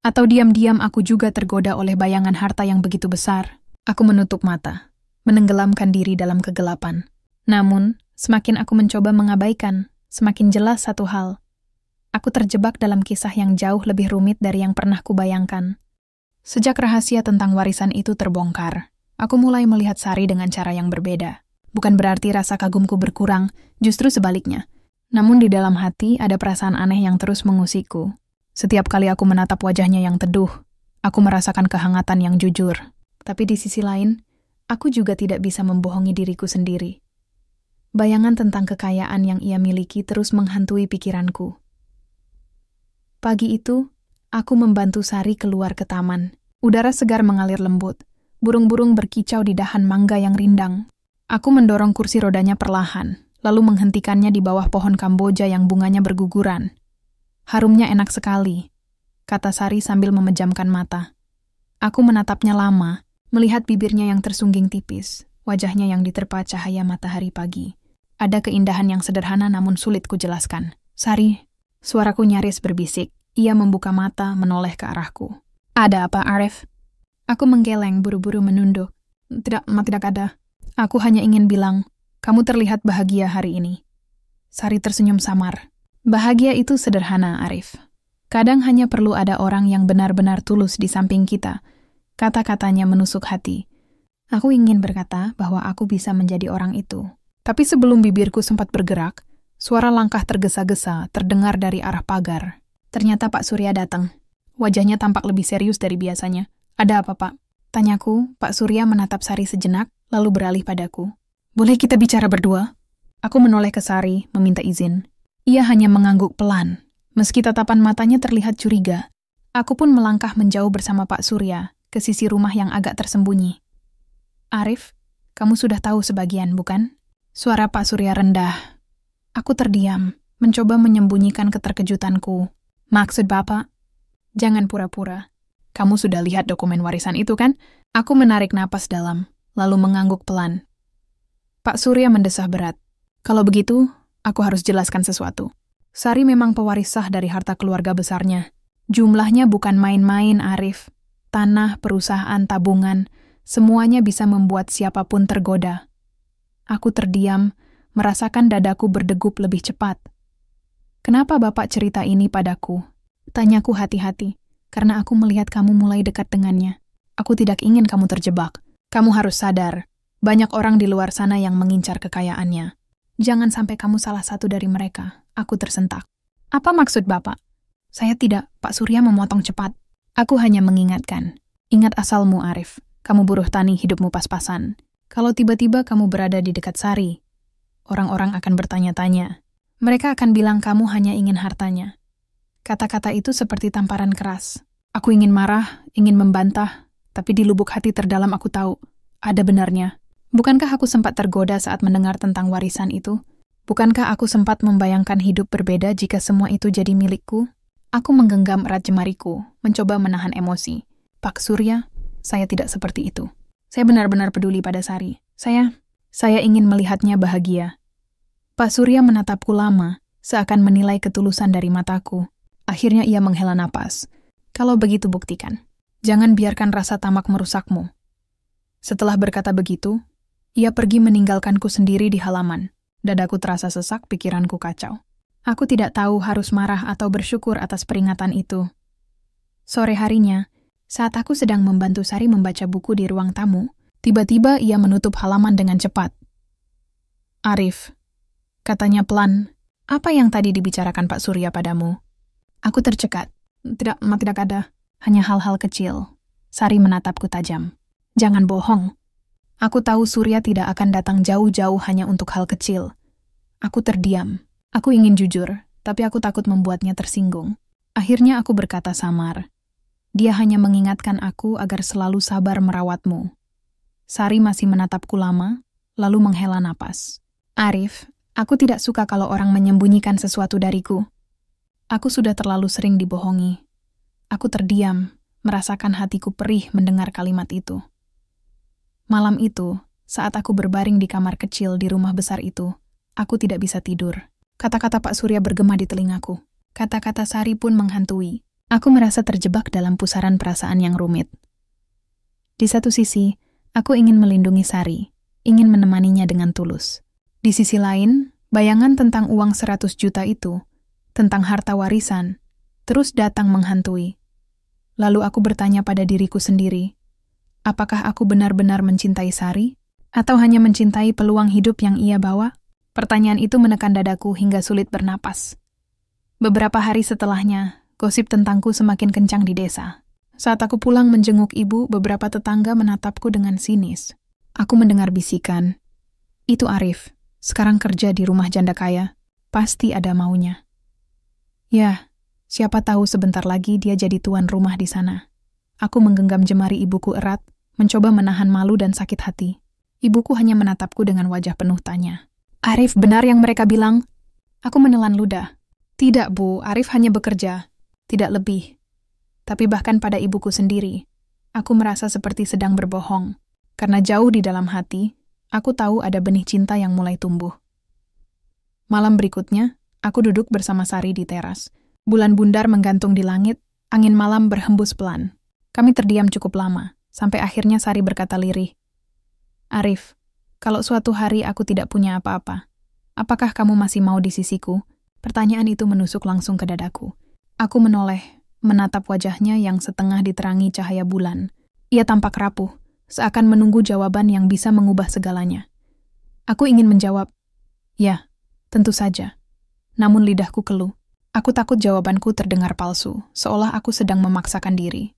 Atau diam-diam aku juga tergoda oleh bayangan harta yang begitu besar? Aku menutup mata, menenggelamkan diri dalam kegelapan. Namun, semakin aku mencoba mengabaikan, semakin jelas satu hal. Aku terjebak dalam kisah yang jauh lebih rumit dari yang pernah kubayangkan. Sejak rahasia tentang warisan itu terbongkar, aku mulai melihat Sari dengan cara yang berbeda. Bukan berarti rasa kagumku berkurang, justru sebaliknya. Namun di dalam hati ada perasaan aneh yang terus mengusikku. Setiap kali aku menatap wajahnya yang teduh, aku merasakan kehangatan yang jujur. Tapi di sisi lain, aku juga tidak bisa membohongi diriku sendiri. Bayangan tentang kekayaan yang ia miliki terus menghantui pikiranku. Pagi itu, aku membantu Sari keluar ke taman. Udara segar mengalir lembut. Burung-burung berkicau di dahan mangga yang rindang. Aku mendorong kursi rodanya perlahan, lalu menghentikannya di bawah pohon kamboja yang bunganya berguguran. Harumnya enak sekali, kata Sari sambil memejamkan mata. Aku menatapnya lama, melihat bibirnya yang tersungging tipis, wajahnya yang diterpa cahaya matahari pagi. Ada keindahan yang sederhana namun sulit kujelaskan. Sari, suaraku nyaris berbisik. Ia membuka mata, menoleh ke arahku. Ada apa, Arif? Aku menggeleng, buru-buru menunduk. Tidak ada. Aku hanya ingin bilang, kamu terlihat bahagia hari ini. Sari tersenyum samar. Bahagia itu sederhana, Arif. Kadang hanya perlu ada orang yang benar-benar tulus di samping kita. Kata-katanya menusuk hati. Aku ingin berkata bahwa aku bisa menjadi orang itu. Tapi sebelum bibirku sempat bergerak, suara langkah tergesa-gesa terdengar dari arah pagar. Ternyata Pak Surya datang. Wajahnya tampak lebih serius dari biasanya. Ada apa, Pak? Tanyaku. Pak Surya menatap Sari sejenak, lalu beralih padaku. Boleh kita bicara berdua? Aku menoleh ke Sari, meminta izin. Ia hanya mengangguk pelan. Meski tatapan matanya terlihat curiga, aku pun melangkah menjauh bersama Pak Surya, ke sisi rumah yang agak tersembunyi. Arif, kamu sudah tahu sebagian, bukan? Suara Pak Surya rendah. Aku terdiam, mencoba menyembunyikan keterkejutanku. Maksud Bapak? Jangan pura-pura. Kamu sudah lihat dokumen warisan itu kan? Aku menarik napas dalam, lalu mengangguk pelan. Pak Surya mendesah berat. Kalau begitu, aku harus jelaskan sesuatu. Sari memang pewaris sah dari harta keluarga besarnya. Jumlahnya bukan main-main, Arif. Tanah, perusahaan, tabungan, semuanya bisa membuat siapapun tergoda. Aku terdiam, merasakan dadaku berdegup lebih cepat. Kenapa Bapak cerita ini padaku? Tanyaku hati-hati, karena aku melihat kamu mulai dekat dengannya. Aku tidak ingin kamu terjebak. Kamu harus sadar, banyak orang di luar sana yang mengincar kekayaannya. Jangan sampai kamu salah satu dari mereka. Aku tersentak. Apa maksud Bapak? Saya tidak, Pak Surya memotong cepat. Aku hanya mengingatkan. Ingat asalmu, Arif. Kamu buruh tani, hidupmu pas-pasan. Kalau tiba-tiba kamu berada di dekat Sari, orang-orang akan bertanya-tanya. Mereka akan bilang kamu hanya ingin hartanya. Kata-kata itu seperti tamparan keras. Aku ingin marah, ingin membantah, tapi di lubuk hati terdalam aku tahu, ada benarnya. Bukankah aku sempat tergoda saat mendengar tentang warisan itu? Bukankah aku sempat membayangkan hidup berbeda jika semua itu jadi milikku? Aku menggenggam erat jemariku, mencoba menahan emosi. Pak Surya, saya tidak seperti itu. Saya benar-benar peduli pada Sari. Saya ingin melihatnya bahagia. Pak Surya menatapku lama, seakan menilai ketulusan dari mataku. Akhirnya ia menghela napas. Kalau begitu buktikan. Jangan biarkan rasa tamak merusakmu. Setelah berkata begitu, ia pergi meninggalkanku sendiri di halaman. Dadaku terasa sesak, pikiranku kacau. Aku tidak tahu harus marah atau bersyukur atas peringatan itu. Sore harinya, saat aku sedang membantu Sari membaca buku di ruang tamu, tiba-tiba ia menutup halaman dengan cepat. Arif, katanya pelan, apa yang tadi dibicarakan Pak Surya padamu? Aku tercekat. Tidak ada. Hanya hal-hal kecil. Sari menatapku tajam. Jangan bohong. Aku tahu Surya tidak akan datang jauh-jauh hanya untuk hal kecil. Aku terdiam. Aku ingin jujur, tapi aku takut membuatnya tersinggung. Akhirnya aku berkata samar. Dia hanya mengingatkan aku agar selalu sabar merawatmu. Sari masih menatapku lama, lalu menghela napas. Arif, aku tidak suka kalau orang menyembunyikan sesuatu dariku. Aku sudah terlalu sering dibohongi. Aku terdiam, merasakan hatiku perih mendengar kalimat itu. Malam itu, saat aku berbaring di kamar kecil di rumah besar itu, aku tidak bisa tidur. Kata-kata Pak Surya bergema di telingaku. Kata-kata Sari pun menghantui. Aku merasa terjebak dalam pusaran perasaan yang rumit. Di satu sisi, aku ingin melindungi Sari, ingin menemaninya dengan tulus. Di sisi lain, bayangan tentang uang 100 juta itu, tentang harta warisan, terus datang menghantui. Lalu aku bertanya pada diriku sendiri, apakah aku benar-benar mencintai Sari? Atau hanya mencintai peluang hidup yang ia bawa? Pertanyaan itu menekan dadaku hingga sulit bernapas. Beberapa hari setelahnya, Gosip tentangku semakin kencang di desa. Saat aku pulang menjenguk ibu, beberapa tetangga menatapku dengan sinis. Aku mendengar bisikan, "Itu Arif, sekarang kerja di rumah janda kaya. Pasti ada maunya." Ya, siapa tahu sebentar lagi dia jadi tuan rumah di sana. Aku menggenggam jemari ibuku erat, mencoba menahan malu dan sakit hati. Ibuku hanya menatapku dengan wajah penuh tanya. "Arif, benar yang mereka bilang?" Aku menelan ludah. "Tidak, Bu, Arif hanya bekerja. Tidak lebih." Tapi bahkan pada ibuku sendiri, aku merasa seperti sedang berbohong. Karena jauh di dalam hati, aku tahu ada benih cinta yang mulai tumbuh. Malam berikutnya, aku duduk bersama Sari di teras. Bulan bundar menggantung di langit, angin malam berhembus pelan. Kami terdiam cukup lama, sampai akhirnya Sari berkata lirih, "Arif, kalau suatu hari aku tidak punya apa-apa, apakah kamu masih mau di sisiku?" Pertanyaan itu menusuk langsung ke dadaku. Aku menoleh, menatap wajahnya yang setengah diterangi cahaya bulan. Ia tampak rapuh, seakan menunggu jawaban yang bisa mengubah segalanya. Aku ingin menjawab, "Ya, tentu saja." Namun lidahku keluh. Aku takut jawabanku terdengar palsu, seolah aku sedang memaksakan diri.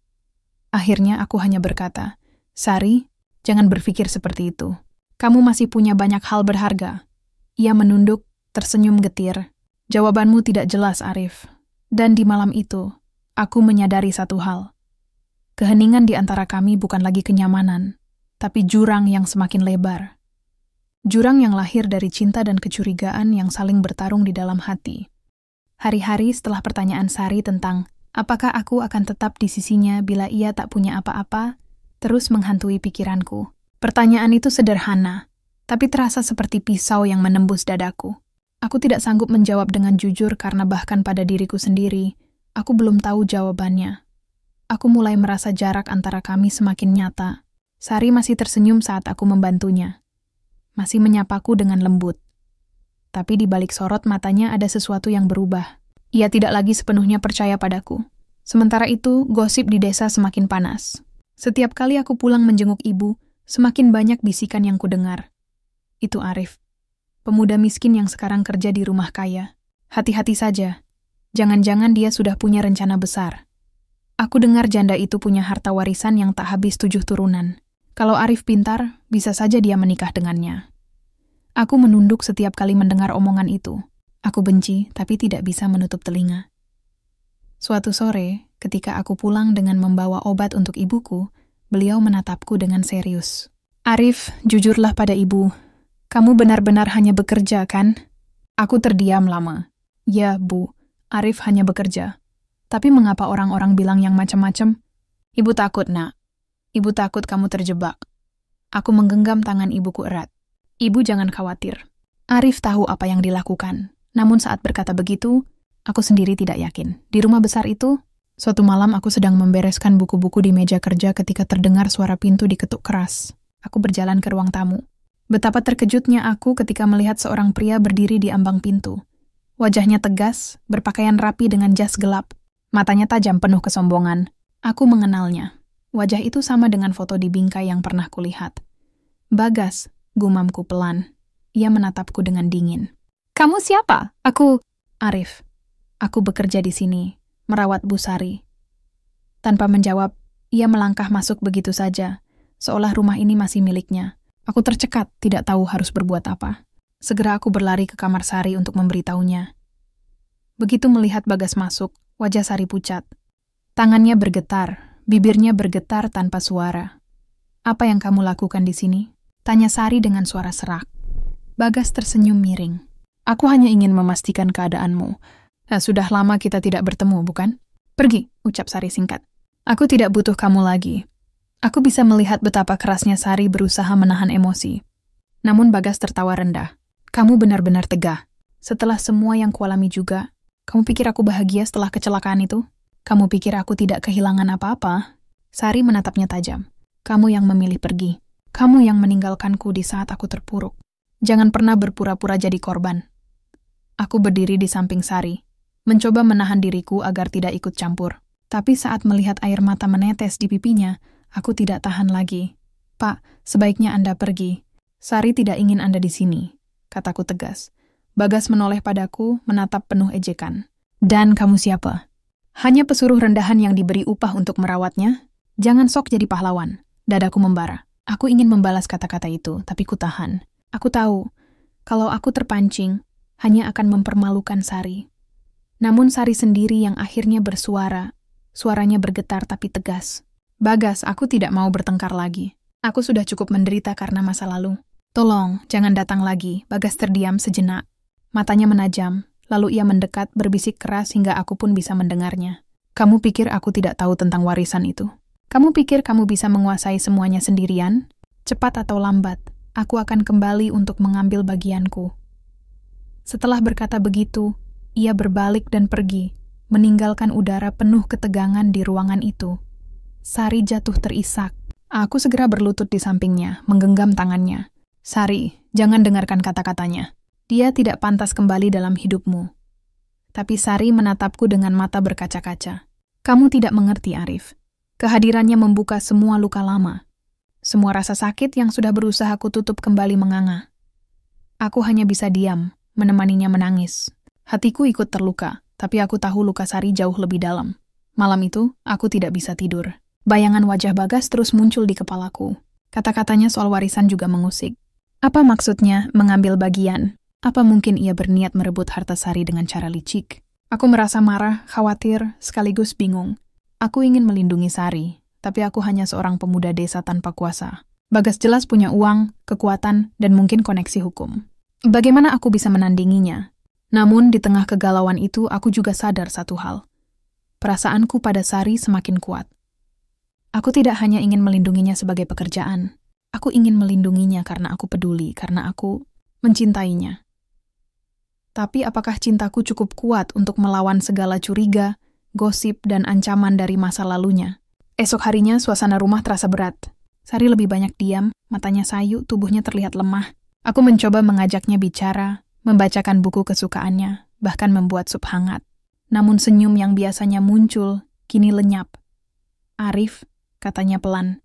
Akhirnya aku hanya berkata, "Sari, jangan berpikir seperti itu. Kamu masih punya banyak hal berharga." Ia menunduk, tersenyum getir. "Jawabanmu tidak jelas, Arif." Dan di malam itu, aku menyadari satu hal. Keheningan di antara kami bukan lagi kenyamanan, tapi jurang yang semakin lebar. Jurang yang lahir dari cinta dan kecurigaan yang saling bertarung di dalam hati. Hari-hari setelah pertanyaan Sari tentang apakah aku akan tetap di sisinya bila ia tak punya apa-apa, terus menghantui pikiranku. Pertanyaan itu sederhana, tapi terasa seperti pisau yang menembus dadaku. Aku tidak sanggup menjawab dengan jujur karena bahkan pada diriku sendiri, aku belum tahu jawabannya. Aku mulai merasa jarak antara kami semakin nyata. Sari masih tersenyum saat aku membantunya. Masih menyapaku dengan lembut. Tapi di balik sorot matanya ada sesuatu yang berubah. Ia tidak lagi sepenuhnya percaya padaku. Sementara itu, gosip di desa semakin panas. Setiap kali aku pulang menjenguk ibu, semakin banyak bisikan yang kudengar. "Itu Arif, pemuda miskin yang sekarang kerja di rumah kaya. Hati-hati saja. Jangan-jangan dia sudah punya rencana besar." Aku dengar janda itu punya harta warisan yang tak habis 7 turunan. Kalau Arif pintar, bisa saja dia menikah dengannya. Aku menunduk setiap kali mendengar omongan itu. Aku benci, tapi tidak bisa menutup telinga. Suatu sore, ketika aku pulang dengan membawa obat untuk ibuku, beliau menatapku dengan serius. "Arif, jujurlah pada ibu. Kamu benar-benar hanya bekerja, kan?" Aku terdiam lama. "Ya, Bu, Arif hanya bekerja. Tapi mengapa orang-orang bilang yang macam-macam?" "Ibu takut, Nak. Ibu takut kamu terjebak." Aku menggenggam tangan ibuku erat. "Ibu jangan khawatir. Arif tahu apa yang dilakukan." Namun saat berkata begitu, aku sendiri tidak yakin. Di rumah besar itu, suatu malam aku sedang membereskan buku-buku di meja kerja ketika terdengar suara pintu diketuk keras. Aku berjalan ke ruang tamu. Betapa terkejutnya aku ketika melihat seorang pria berdiri di ambang pintu. Wajahnya tegas, berpakaian rapi dengan jas gelap. Matanya tajam penuh kesombongan. Aku mengenalnya. Wajah itu sama dengan foto di bingkai yang pernah kulihat. "Bagas," gumamku pelan. Ia menatapku dengan dingin. "Kamu siapa?" "Arif. Aku bekerja di sini, merawat Bu Sari." Tanpa menjawab, ia melangkah masuk begitu saja, seolah rumah ini masih miliknya. Aku tercekat, tidak tahu harus berbuat apa. Segera aku berlari ke kamar Sari untuk memberitahunya. Begitu melihat Bagas masuk, wajah Sari pucat. Tangannya bergetar, bibirnya bergetar tanpa suara. "Apa yang kamu lakukan di sini?" tanya Sari dengan suara serak. Bagas tersenyum miring. "Aku hanya ingin memastikan keadaanmu. Sudah lama kita tidak bertemu, bukan?" "Pergi," ucap Sari singkat. "Aku tidak butuh kamu lagi." Aku bisa melihat betapa kerasnya Sari berusaha menahan emosi. Namun Bagas tertawa rendah. "Kamu benar-benar tegah. Setelah semua yang kualami juga, kamu pikir aku bahagia setelah kecelakaan itu? Kamu pikir aku tidak kehilangan apa-apa?" Sari menatapnya tajam. "Kamu yang memilih pergi. Kamu yang meninggalkanku di saat aku terpuruk. Jangan pernah berpura-pura jadi korban." Aku berdiri di samping Sari, mencoba menahan diriku agar tidak ikut campur. Tapi saat melihat air mata menetes di pipinya, aku tidak tahan lagi. "Pak, sebaiknya Anda pergi. Sari tidak ingin Anda di sini," kataku tegas. Bagas menoleh padaku, menatap penuh ejekan. "Dan kamu siapa?" Hanya pesuruh rendahan yang diberi upah untuk merawatnya? Jangan sok jadi pahlawan. Dadaku membara. Aku ingin membalas kata-kata itu, tapi kutahan. Aku tahu, kalau aku terpancing, hanya akan mempermalukan Sari. Namun Sari sendiri yang akhirnya bersuara. Suaranya bergetar tapi tegas. Bagas, aku tidak mau bertengkar lagi. Aku sudah cukup menderita karena masa lalu. Tolong, jangan datang lagi. Bagas terdiam sejenak. Matanya menajam. Lalu ia mendekat, berbisik keras hingga aku pun bisa mendengarnya. Kamu pikir aku tidak tahu tentang warisan itu? Kamu pikir kamu bisa menguasai semuanya sendirian? Cepat atau lambat, aku akan kembali untuk mengambil bagianku. Setelah berkata begitu, ia berbalik dan pergi, meninggalkan udara penuh ketegangan di ruangan itu. Sari jatuh terisak. Aku segera berlutut di sampingnya, menggenggam tangannya. Sari, jangan dengarkan kata-katanya. Dia tidak pantas kembali dalam hidupmu. Tapi Sari menatapku dengan mata berkaca-kaca. Kamu tidak mengerti, Arif. Kehadirannya membuka semua luka lama. Semua rasa sakit yang sudah berusaha kututup kembali menganga. Aku hanya bisa diam, menemaninya menangis. Hatiku ikut terluka, tapi aku tahu luka Sari jauh lebih dalam. Malam itu, aku tidak bisa tidur. Bayangan wajah Bagas terus muncul di kepalaku. Kata-katanya soal warisan juga mengusik. Apa maksudnya mengambil bagian? Apa mungkin ia berniat merebut harta Sari dengan cara licik? Aku merasa marah, khawatir, sekaligus bingung. Aku ingin melindungi Sari, tapi aku hanya seorang pemuda desa tanpa kuasa. Bagas jelas punya uang, kekuatan, dan mungkin koneksi hukum. Bagaimana aku bisa menandinginya? Namun di tengah kegalauan itu aku juga sadar satu hal. Perasaanku pada Sari semakin kuat. Aku tidak hanya ingin melindunginya sebagai pekerjaan. Aku ingin melindunginya karena aku peduli, karena aku mencintainya. Tapi apakah cintaku cukup kuat untuk melawan segala curiga, gosip, dan ancaman dari masa lalunya? Esok harinya suasana rumah terasa berat. Sari lebih banyak diam, matanya sayu, tubuhnya terlihat lemah. Aku mencoba mengajaknya bicara, membacakan buku kesukaannya, bahkan membuat sup hangat. Namun senyum yang biasanya muncul, kini lenyap. Arif, katanya pelan,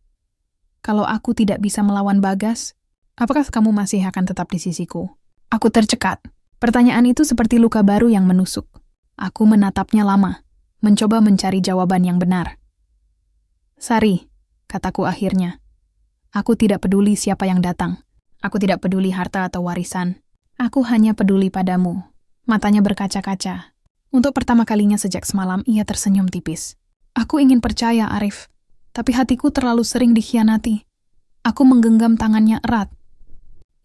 kalau aku tidak bisa melawan Bagas, apakah kamu masih akan tetap di sisiku? Aku tercekat. Pertanyaan itu seperti luka baru yang menusuk. Aku menatapnya lama, mencoba mencari jawaban yang benar. Sari, kataku akhirnya, aku tidak peduli siapa yang datang. Aku tidak peduli harta atau warisan. Aku hanya peduli padamu. Matanya berkaca-kaca. Untuk pertama kalinya sejak semalam, ia tersenyum tipis. Aku ingin percaya, Arif, tapi hatiku terlalu sering dikhianati. Aku menggenggam tangannya erat.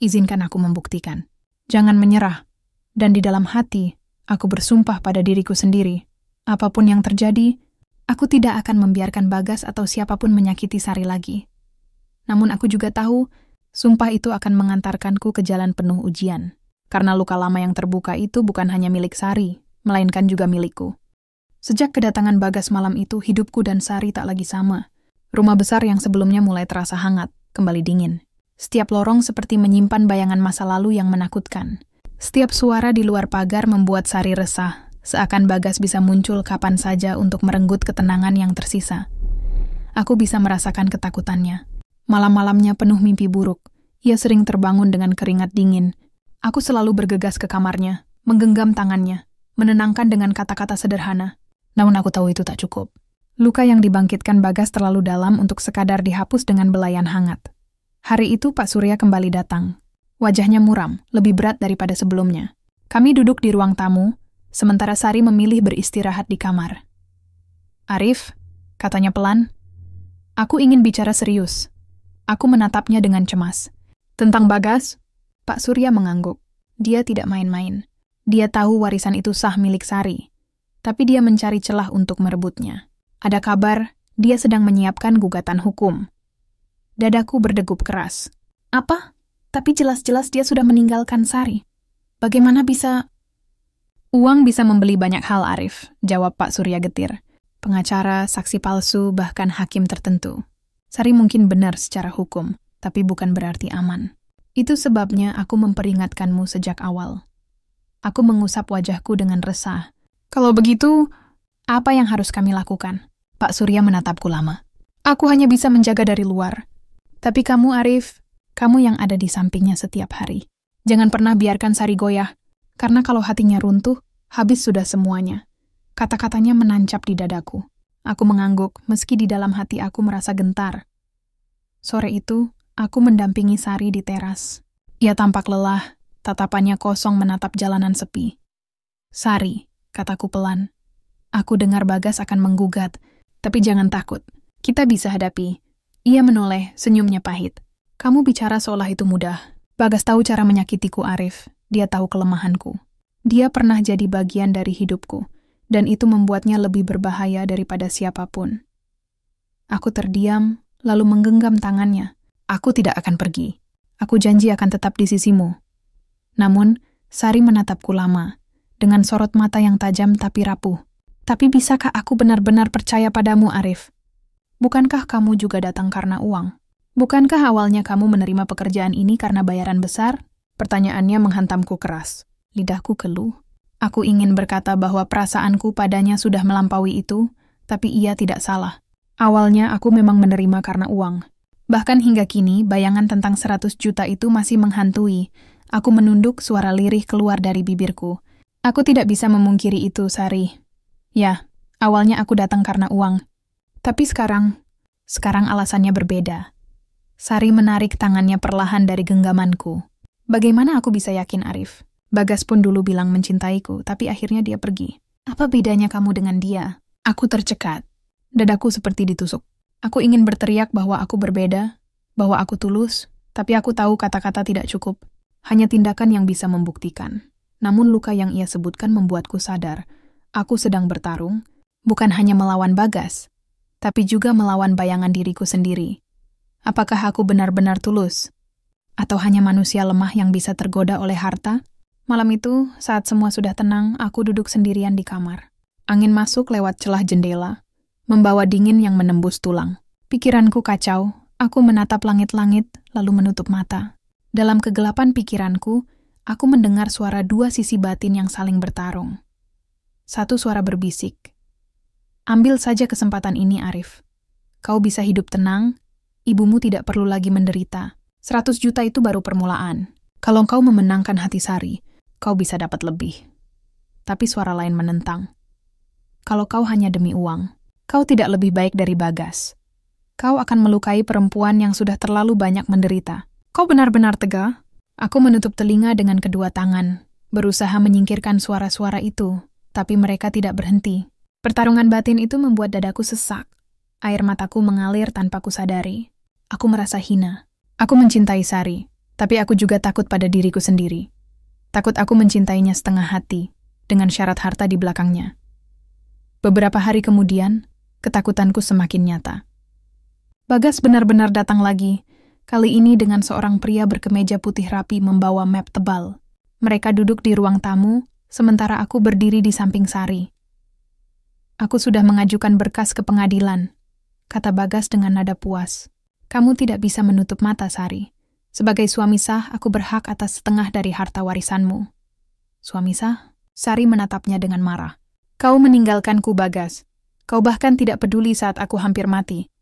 Izinkan aku membuktikan. Jangan menyerah. Dan di dalam hati, aku bersumpah pada diriku sendiri. Apapun yang terjadi, aku tidak akan membiarkan Bagas atau siapapun menyakiti Sari lagi. Namun aku juga tahu, sumpah itu akan mengantarkanku ke jalan penuh ujian. Karena luka lama yang terbuka itu bukan hanya milik Sari, melainkan juga milikku. Sejak kedatangan Bagas malam itu, hidupku dan Sari tak lagi sama. Rumah besar yang sebelumnya mulai terasa hangat, kembali dingin. Setiap lorong seperti menyimpan bayangan masa lalu yang menakutkan. Setiap suara di luar pagar membuat Sari resah, seakan Bagas bisa muncul kapan saja untuk merenggut ketenangan yang tersisa. Aku bisa merasakan ketakutannya. Malam-malamnya penuh mimpi buruk. Ia sering terbangun dengan keringat dingin. Aku selalu bergegas ke kamarnya, menggenggam tangannya, menenangkan dengan kata-kata sederhana. Namun aku tahu itu tak cukup. Luka yang dibangkitkan Bagas terlalu dalam untuk sekadar dihapus dengan belayan hangat. Hari itu Pak Surya kembali datang. Wajahnya muram, lebih berat daripada sebelumnya. Kami duduk di ruang tamu, sementara Sari memilih beristirahat di kamar. Arif, katanya pelan, aku ingin bicara serius. Aku menatapnya dengan cemas. Tentang Bagas? Pak Surya mengangguk. Dia tidak main-main. Dia tahu warisan itu sah milik Sari. Tapi dia mencari celah untuk merebutnya. Ada kabar, dia sedang menyiapkan gugatan hukum. Dadaku berdegup keras. Apa? Tapi jelas-jelas dia sudah meninggalkan Sari. Bagaimana bisa... Uang bisa membeli banyak hal, Arif, jawab Pak Surya getir. Pengacara, saksi palsu, bahkan hakim tertentu. Sari mungkin benar secara hukum, tapi bukan berarti aman. Itu sebabnya aku memperingatkanmu sejak awal. Aku mengusap wajahku dengan resah. Kalau begitu, apa yang harus kami lakukan? Pak Surya menatapku lama. Aku hanya bisa menjaga dari luar. Tapi kamu, Arif, kamu yang ada di sampingnya setiap hari. Jangan pernah biarkan Sari goyah, karena kalau hatinya runtuh, habis sudah semuanya. Kata-katanya menancap di dadaku. Aku mengangguk, meski di dalam hati aku merasa gentar. Sore itu, aku mendampingi Sari di teras. Ia tampak lelah, tatapannya kosong menatap jalanan sepi. Sari, kataku pelan. Aku dengar Bagas akan menggugat, tapi jangan takut. Kita bisa hadapi. Ia menoleh, senyumnya pahit. Kamu bicara seolah itu mudah. Bagas tahu cara menyakitiku, Arif. Dia tahu kelemahanku. Dia pernah jadi bagian dari hidupku, dan itu membuatnya lebih berbahaya daripada siapapun. Aku terdiam, lalu menggenggam tangannya. Aku tidak akan pergi. Aku janji akan tetap di sisimu. Namun, Sari menatapku lama, dengan sorot mata yang tajam tapi rapuh. Tapi bisakah aku benar-benar percaya padamu, Arif? Bukankah kamu juga datang karena uang? Bukankah awalnya kamu menerima pekerjaan ini karena bayaran besar? Pertanyaannya menghantamku keras. Lidahku keluh. Aku ingin berkata bahwa perasaanku padanya sudah melampaui itu, tapi ia tidak salah. Awalnya aku memang menerima karena uang. Bahkan hingga kini, bayangan tentang 100 juta itu masih menghantui. Aku menunduk, suara lirih keluar dari bibirku. Aku tidak bisa memungkiri itu, Sari. Ya, awalnya aku datang karena uang. Tapi sekarang alasannya berbeda. Sari menarik tangannya perlahan dari genggamanku. Bagaimana aku bisa yakin, Arif? Bagas pun dulu bilang mencintaiku, tapi akhirnya dia pergi. Apa bedanya kamu dengan dia? Aku tercekat. Dadaku seperti ditusuk. Aku ingin berteriak bahwa aku berbeda, bahwa aku tulus, tapi aku tahu kata-kata tidak cukup. Hanya tindakan yang bisa membuktikan. Namun luka yang ia sebutkan membuatku sadar. Aku sedang bertarung, bukan hanya melawan Bagas, tapi juga melawan bayangan diriku sendiri. Apakah aku benar-benar tulus? Atau hanya manusia lemah yang bisa tergoda oleh harta? Malam itu, saat semua sudah tenang, aku duduk sendirian di kamar. Angin masuk lewat celah jendela, membawa dingin yang menembus tulang. Pikiranku kacau, aku menatap langit-langit, lalu menutup mata. Dalam kegelapan pikiranku, aku mendengar suara dua sisi batin yang saling bertarung. Satu suara berbisik. Ambil saja kesempatan ini, Arif. Kau bisa hidup tenang, ibumu tidak perlu lagi menderita. 100 juta itu baru permulaan. Kalau kau memenangkan hati Sari, kau bisa dapat lebih. Tapi suara lain menentang. Kalau kau hanya demi uang, kau tidak lebih baik dari Bagas. Kau akan melukai perempuan yang sudah terlalu banyak menderita. Kau benar-benar tega? Aku menutup telinga dengan kedua tangan, berusaha menyingkirkan suara-suara itu, tapi mereka tidak berhenti. Pertarungan batin itu membuat dadaku sesak. Air mataku mengalir tanpa kusadari. Aku merasa hina. Aku mencintai Sari, tapi aku juga takut pada diriku sendiri. Takut aku mencintainya setengah hati, dengan syarat harta di belakangnya. Beberapa hari kemudian, ketakutanku semakin nyata. Bagas benar-benar datang lagi, kali ini dengan seorang pria berkemeja putih rapi membawa map tebal. Mereka duduk di ruang tamu, sementara aku berdiri di samping Sari. Aku sudah mengajukan berkas ke pengadilan, kata Bagas dengan nada puas. Kamu tidak bisa menutup mata, Sari. Sebagai suami sah, aku berhak atas setengah dari harta warisanmu. Suami sah? Sari menatapnya dengan marah. Kau meninggalkanku, Bagas. Kau bahkan tidak peduli saat aku hampir mati.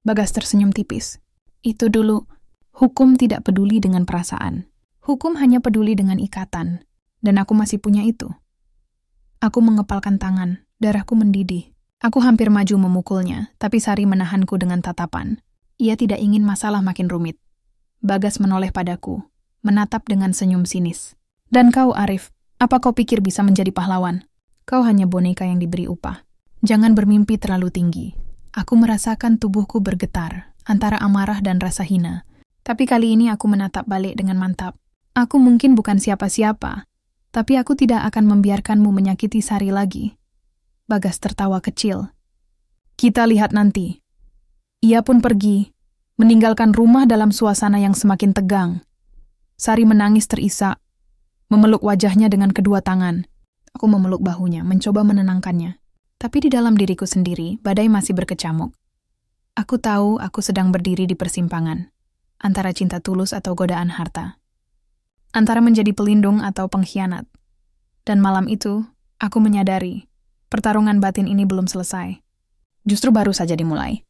Bagas tersenyum tipis. Itu dulu. Hukum tidak peduli dengan perasaan. Hukum hanya peduli dengan ikatan. Dan aku masih punya itu. Aku mengepalkan tangan. Darahku mendidih. Aku hampir maju memukulnya, tapi Sari menahanku dengan tatapan. Ia tidak ingin masalah makin rumit. Bagas menoleh padaku, menatap dengan senyum sinis. Dan kau, Arif, apa kau pikir bisa menjadi pahlawan? Kau hanya boneka yang diberi upah. Jangan bermimpi terlalu tinggi. Aku merasakan tubuhku bergetar, antara amarah dan rasa hina. Tapi kali ini aku menatap balik dengan mantap. Aku mungkin bukan siapa-siapa, tapi aku tidak akan membiarkanmu menyakiti Sari lagi. Bagas tertawa kecil. Kita lihat nanti. Ia pun pergi, meninggalkan rumah dalam suasana yang semakin tegang. Sari menangis terisak, memeluk wajahnya dengan kedua tangan. Aku memeluk bahunya, mencoba menenangkannya. Tapi di dalam diriku sendiri, badai masih berkecamuk. Aku tahu aku sedang berdiri di persimpangan, antara cinta tulus atau godaan harta. Antara menjadi pelindung atau pengkhianat. Dan malam itu, aku menyadari, pertarungan batin ini belum selesai. Justru baru saja dimulai.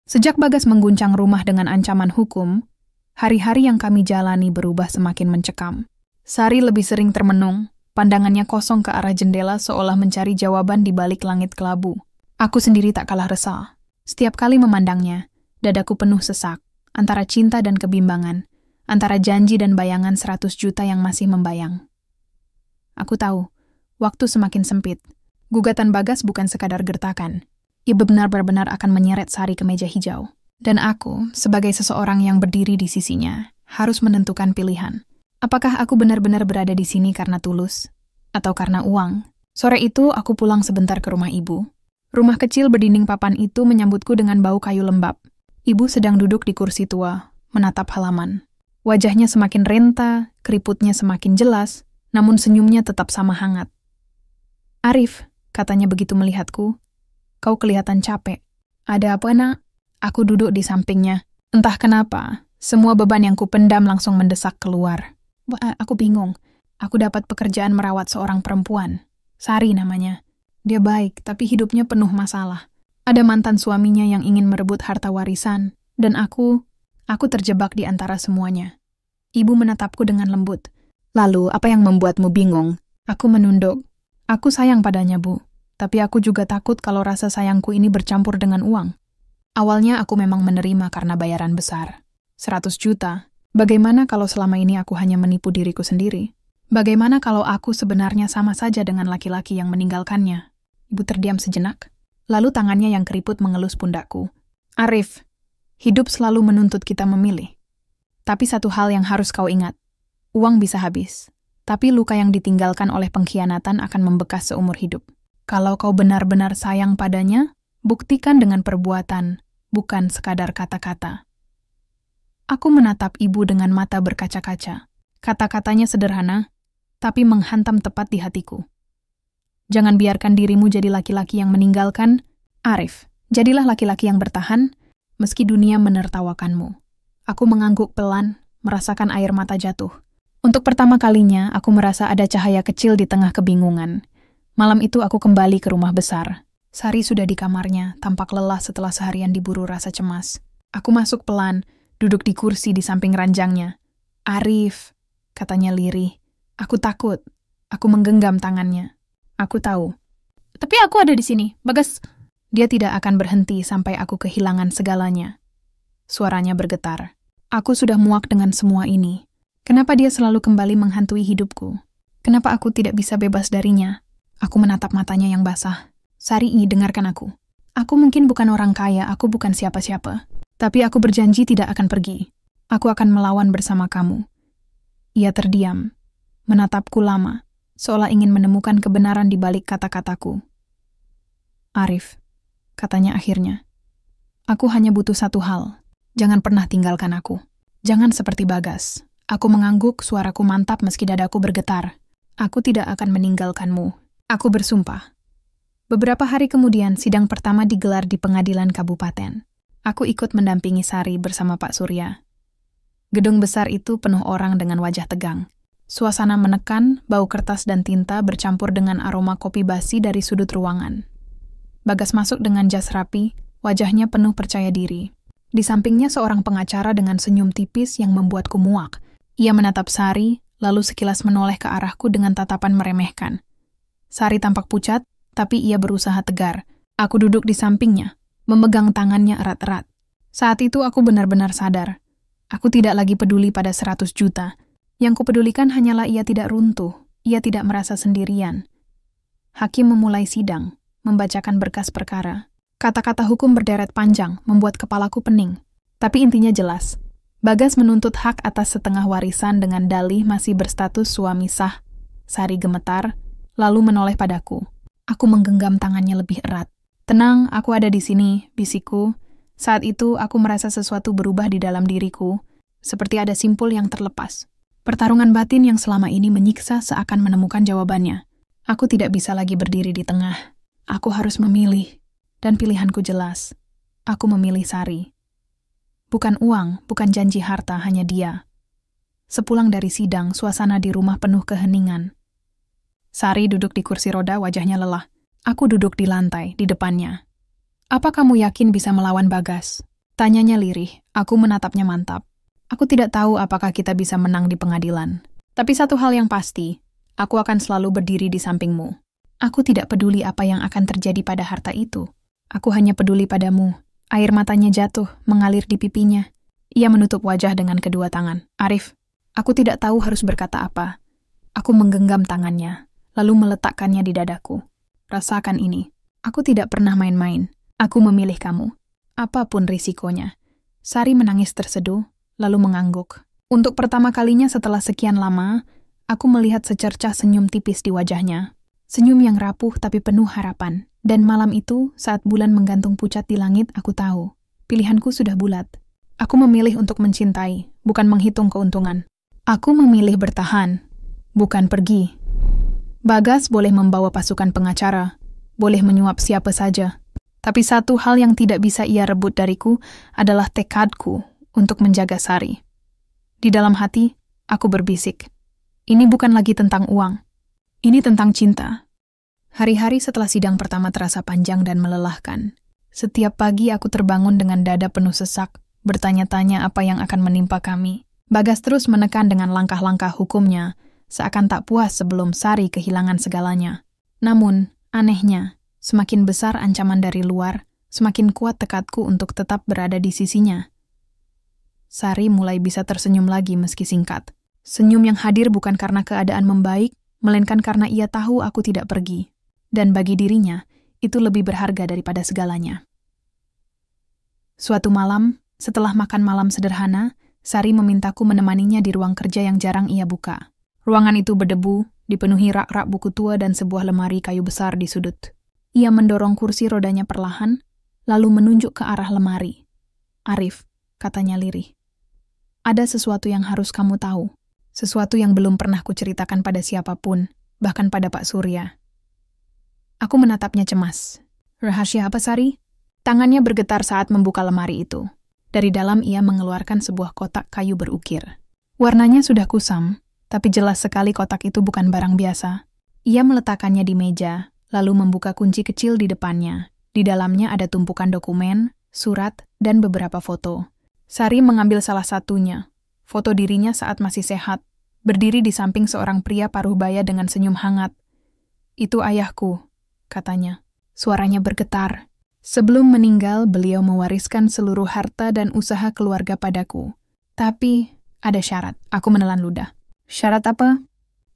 Sejak Bagas mengguncang rumah dengan ancaman hukum, hari-hari yang kami jalani berubah semakin mencekam. Sari lebih sering termenung, Pandangannya kosong ke arah jendela seolah mencari jawaban di balik langit kelabu. Aku sendiri tak kalah resah. Setiap kali memandangnya, dadaku penuh sesak, antara cinta dan kebimbangan, antara janji dan bayangan 100 juta yang masih membayang. Aku tahu, waktu semakin sempit. Gugatan Bagas bukan sekadar gertakan. Ia benar-benar akan menyeret Sari ke meja hijau. Dan aku, sebagai seseorang yang berdiri di sisinya, harus menentukan pilihan. Apakah aku benar-benar berada di sini karena tulus? Atau karena uang? Sore itu aku pulang sebentar ke rumah ibu. Rumah kecil berdinding papan itu menyambutku dengan bau kayu lembab. Ibu sedang duduk di kursi tua, menatap halaman. Wajahnya semakin renta, keriputnya semakin jelas, namun senyumnya tetap sama hangat. "Arif," katanya begitu melihatku, "kau kelihatan capek. Ada apa, nak?" Aku duduk di sampingnya. Entah kenapa, semua beban yang kupendam langsung mendesak keluar. Aku bingung. Aku dapat pekerjaan merawat seorang perempuan. Sari namanya. Dia baik, tapi hidupnya penuh masalah. Ada mantan suaminya yang ingin merebut harta warisan, dan aku terjebak di antara semuanya. Ibu menatapku dengan lembut. "Lalu, apa yang membuatmu bingung?" Aku menunduk. Aku sayang padanya, Bu. Tapi aku juga takut kalau rasa sayangku ini bercampur dengan uang. Awalnya aku memang menerima karena bayaran besar. 100 juta. Bagaimana kalau selama ini aku hanya menipu diriku sendiri? Bagaimana kalau aku sebenarnya sama saja dengan laki-laki yang meninggalkannya? Ibu terdiam sejenak. Lalu tangannya yang keriput mengelus pundakku. "Arif, hidup selalu menuntut kita memilih. Tapi satu hal yang harus kau ingat. Uang bisa habis. Tapi luka yang ditinggalkan oleh pengkhianatan akan membekas seumur hidup. Kalau kau benar-benar sayang padanya, buktikan dengan perbuatan, bukan sekadar kata-kata." Aku menatap ibu dengan mata berkaca-kaca. Kata-katanya sederhana, tapi menghantam tepat di hatiku. "Jangan biarkan dirimu jadi laki-laki yang meninggalkan, Arif. Jadilah laki-laki yang bertahan, meski dunia menertawakanmu." Aku mengangguk pelan, merasakan air mata jatuh. Untuk pertama kalinya, aku merasa ada cahaya kecil di tengah kebingungan. Malam itu aku kembali ke rumah besar. Sari sudah di kamarnya, tampak lelah setelah seharian diburu rasa cemas. Aku masuk pelan, duduk di kursi di samping ranjangnya. "Arif," katanya lirih. Aku takut. Aku menggenggam tangannya. Aku tahu. "Tapi aku ada di sini, Bagas." Dia tidak akan berhenti sampai aku kehilangan segalanya. Suaranya bergetar. Aku sudah muak dengan semua ini. Kenapa dia selalu kembali menghantui hidupku? Kenapa aku tidak bisa bebas darinya? Aku menatap matanya yang basah. "Sari, dengarkan aku. Aku mungkin bukan orang kaya, aku bukan siapa-siapa. Tapi aku berjanji tidak akan pergi. Aku akan melawan bersama kamu." Ia terdiam, menatapku lama, seolah ingin menemukan kebenaran di balik kata-kataku. "Arif," katanya akhirnya, "aku hanya butuh satu hal. Jangan pernah tinggalkan aku. Jangan seperti Bagas." Aku mengangguk, suaraku mantap meski dadaku bergetar. "Aku tidak akan meninggalkanmu. Aku bersumpah." Beberapa hari kemudian, sidang pertama digelar di pengadilan kabupaten. Aku ikut mendampingi Sari bersama Pak Surya. Gedung besar itu penuh orang dengan wajah tegang. Suasana menekan, bau kertas dan tinta bercampur dengan aroma kopi basi dari sudut ruangan. Bagas masuk dengan jas rapi, wajahnya penuh percaya diri. Di sampingnya seorang pengacara dengan senyum tipis yang membuatku muak. Ia menatap Sari, lalu sekilas menoleh ke arahku dengan tatapan meremehkan. Sari tampak pucat, tapi ia berusaha tegar. Aku duduk di sampingnya, memegang tangannya erat-erat. Saat itu aku benar-benar sadar. Aku tidak lagi peduli pada 100 juta. Yang kupedulikan hanyalah ia tidak runtuh, ia tidak merasa sendirian. Hakim memulai sidang, membacakan berkas perkara. Kata-kata hukum berderet panjang, membuat kepalaku pening. Tapi intinya jelas. Bagas menuntut hak atas setengah warisan dengan dalih masih berstatus suami sah. Sari gemetar, lalu menoleh padaku. Aku menggenggam tangannya lebih erat. "Tenang, aku ada di sini," bisikku. Saat itu, aku merasa sesuatu berubah di dalam diriku, seperti ada simpul yang terlepas. Pertarungan batin yang selama ini menyiksa seakan menemukan jawabannya. Aku tidak bisa lagi berdiri di tengah. Aku harus memilih. Dan pilihanku jelas. Aku memilih Sari. Bukan uang, bukan janji harta, hanya dia. Sepulang dari sidang, suasana di rumah penuh keheningan. Sari duduk di kursi roda, wajahnya lelah. Aku duduk di lantai, di depannya. "Apa kamu yakin bisa melawan Bagas?" Tanyanya lirih. Aku menatapnya mantap. Aku tidak tahu apakah kita bisa menang di pengadilan. Tapi satu hal yang pasti, Aku akan selalu berdiri di sampingmu. Aku tidak peduli apa yang akan terjadi pada harta itu. Aku hanya peduli padamu. Air matanya jatuh, mengalir di pipinya. Ia menutup wajah dengan kedua tangan. Arif, aku tidak tahu harus berkata apa. Aku menggenggam tangannya, lalu meletakkannya di dadaku. Rasakan ini. Aku tidak pernah main-main. Aku memilih kamu. Apapun risikonya. Sari menangis terseduh, lalu mengangguk. Untuk pertama kalinya setelah sekian lama, aku melihat secercah senyum tipis di wajahnya. Senyum yang rapuh tapi penuh harapan. Dan malam itu, saat bulan menggantung pucat di langit, aku tahu. Pilihanku sudah bulat. Aku memilih untuk mencintai, bukan menghitung keuntungan. Aku memilih bertahan, bukan pergi. Bagas boleh membawa pasukan pengacara, boleh menyuap siapa saja. Tapi satu hal yang tidak bisa ia rebut dariku adalah tekadku untuk menjaga Sari. Di dalam hati, aku berbisik. Ini bukan lagi tentang uang. Ini tentang cinta. Hari-hari setelah sidang pertama terasa panjang dan melelahkan. Setiap pagi aku terbangun dengan dada penuh sesak, bertanya-tanya apa yang akan menimpa kami. Bagas terus menekan dengan langkah-langkah hukumnya, seakan tak puas sebelum Sari kehilangan segalanya. Namun, anehnya, semakin besar ancaman dari luar, semakin kuat tekadku untuk tetap berada di sisinya. Sari mulai bisa tersenyum lagi meski singkat. Senyum yang hadir bukan karena keadaan membaik, melainkan karena ia tahu aku tidak pergi. Dan bagi dirinya, itu lebih berharga daripada segalanya. Suatu malam, setelah makan malam sederhana, Sari memintaku menemaninya di ruang kerja yang jarang ia buka. Ruangan itu berdebu, dipenuhi rak-rak buku tua dan sebuah lemari kayu besar di sudut. Ia mendorong kursi rodanya perlahan, lalu menunjuk ke arah lemari. Arif, katanya lirih. Ada sesuatu yang harus kamu tahu. Sesuatu yang belum pernah kuceritakan pada siapapun, bahkan pada Pak Surya. Aku menatapnya cemas. Rahasia apa, Sari? Tangannya bergetar saat membuka lemari itu. Dari dalam ia mengeluarkan sebuah kotak kayu berukir. Warnanya sudah kusam, tapi jelas sekali kotak itu bukan barang biasa. Ia meletakkannya di meja, lalu membuka kunci kecil di depannya. Di dalamnya ada tumpukan dokumen, surat, dan beberapa foto. Sari mengambil salah satunya, foto dirinya saat masih sehat, berdiri di samping seorang pria paruh baya dengan senyum hangat. Itu ayahku, katanya. Suaranya bergetar. Sebelum meninggal, beliau mewariskan seluruh harta dan usaha keluarga padaku. Tapi, ada syarat. Aku menelan ludah. Syarat apa?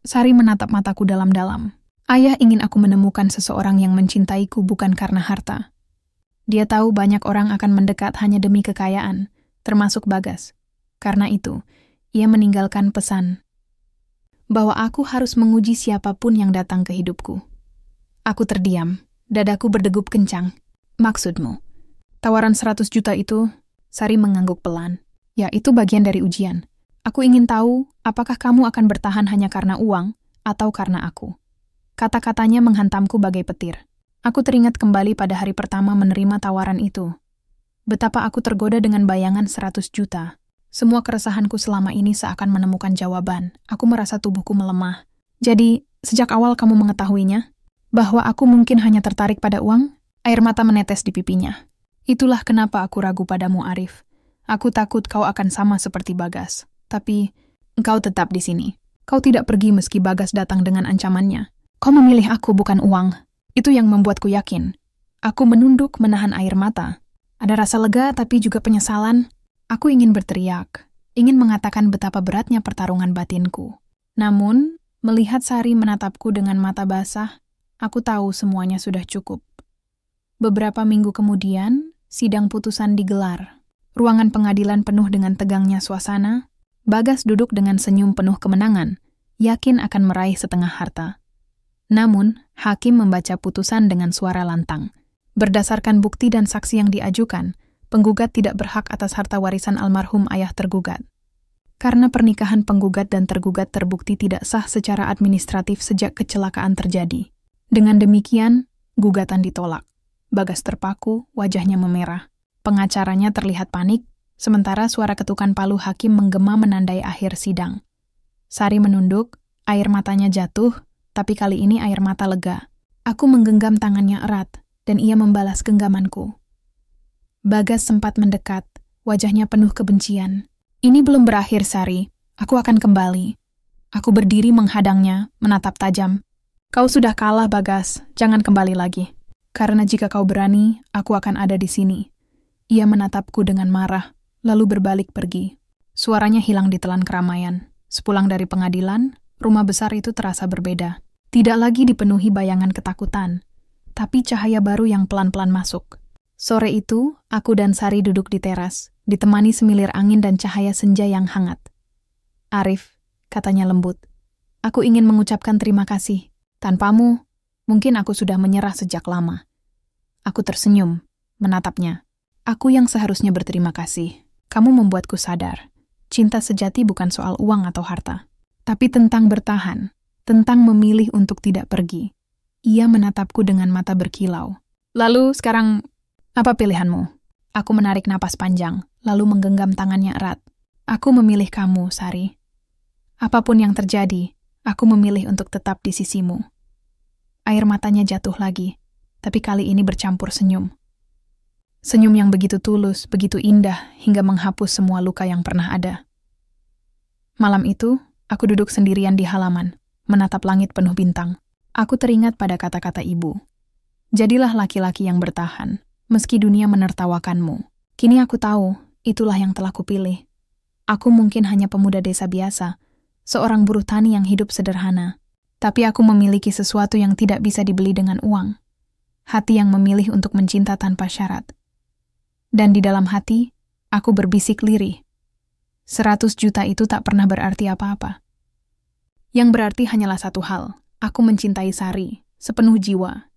Sari menatap mataku dalam-dalam. Ayah ingin aku menemukan seseorang yang mencintaiku bukan karena harta. Dia tahu banyak orang akan mendekat hanya demi kekayaan, termasuk Bagas. Karena itu, ia meninggalkan pesan bahwa aku harus menguji siapapun yang datang ke hidupku. Aku terdiam, dadaku berdegup kencang. Maksudmu? Tawaran 100 juta itu, Sari mengangguk pelan. Ya, itu bagian dari ujian. Aku ingin tahu, apakah kamu akan bertahan hanya karena uang, atau karena aku. Kata-katanya menghantamku bagai petir. Aku teringat kembali pada hari pertama menerima tawaran itu. Betapa aku tergoda dengan bayangan 100 juta. Semua keresahanku selama ini seakan menemukan jawaban. Aku merasa tubuhku melemah. Jadi, sejak awal kamu mengetahuinya? Bahwa aku mungkin hanya tertarik pada uang? Air mata menetes di pipinya. Itulah kenapa aku ragu padamu, Arif. Aku takut kau akan sama seperti Bagas. Tapi, engkau tetap di sini. Kau tidak pergi meski Bagas datang dengan ancamannya. Kau memilih aku bukan uang. Itu yang membuatku yakin. Aku menunduk menahan air mata. Ada rasa lega tapi juga penyesalan. Aku ingin berteriak, ingin mengatakan betapa beratnya pertarungan batinku. Namun, melihat Sari menatapku dengan mata basah, aku tahu semuanya sudah cukup. Beberapa minggu kemudian, sidang putusan digelar. Ruangan pengadilan penuh dengan tegangnya suasana. Bagas duduk dengan senyum penuh kemenangan, yakin akan meraih setengah harta. Namun, hakim membaca putusan dengan suara lantang. Berdasarkan bukti dan saksi yang diajukan, penggugat tidak berhak atas harta warisan almarhum ayah tergugat. Karena pernikahan penggugat dan tergugat terbukti tidak sah secara administratif sejak kecelakaan terjadi. Dengan demikian, gugatan ditolak. Bagas terpaku, wajahnya memerah. Pengacaranya terlihat panik, sementara suara ketukan palu hakim menggema menandai akhir sidang. Sari menunduk, air matanya jatuh, tapi kali ini air mata lega. Aku menggenggam tangannya erat, dan ia membalas genggamanku. Bagas sempat mendekat, wajahnya penuh kebencian. Ini belum berakhir, Sari. Aku akan kembali. Aku berdiri menghadangnya, menatap tajam. Kau sudah kalah, Bagas. Jangan kembali lagi. Karena jika kau berani, aku akan ada di sini. Ia menatapku dengan marah, lalu berbalik pergi. Suaranya hilang di telan keramaian. Sepulang dari pengadilan, rumah besar itu terasa berbeda. Tidak lagi dipenuhi bayangan ketakutan, tapi cahaya baru yang pelan-pelan masuk. Sore itu, aku dan Sari duduk di teras, ditemani semilir angin dan cahaya senja yang hangat. Arif, katanya lembut, aku ingin mengucapkan terima kasih. Tanpamu, mungkin aku sudah menyerah sejak lama. Aku tersenyum, menatapnya. Aku yang seharusnya berterima kasih. Kamu membuatku sadar. Cinta sejati bukan soal uang atau harta, tapi tentang bertahan, tentang memilih untuk tidak pergi. Ia menatapku dengan mata berkilau. Lalu sekarang, apa pilihanmu? Aku menarik napas panjang, lalu menggenggam tangannya erat. Aku memilih kamu, Sari. Apapun yang terjadi, aku memilih untuk tetap di sisimu. Air matanya jatuh lagi, tapi kali ini bercampur senyum. Senyum yang begitu tulus, begitu indah, hingga menghapus semua luka yang pernah ada. Malam itu, aku duduk sendirian di halaman, menatap langit penuh bintang. Aku teringat pada kata-kata ibu. Jadilah laki-laki yang bertahan, meski dunia menertawakanmu. Kini aku tahu, itulah yang telah kupilih. Aku mungkin hanya pemuda desa biasa, seorang buruh tani yang hidup sederhana. Tapi aku memiliki sesuatu yang tidak bisa dibeli dengan uang. Hati yang memilih untuk mencinta tanpa syarat. Dan di dalam hati, aku berbisik lirih. 100 juta itu tak pernah berarti apa-apa. Yang berarti hanyalah satu hal, aku mencintai Sari, sepenuh jiwa,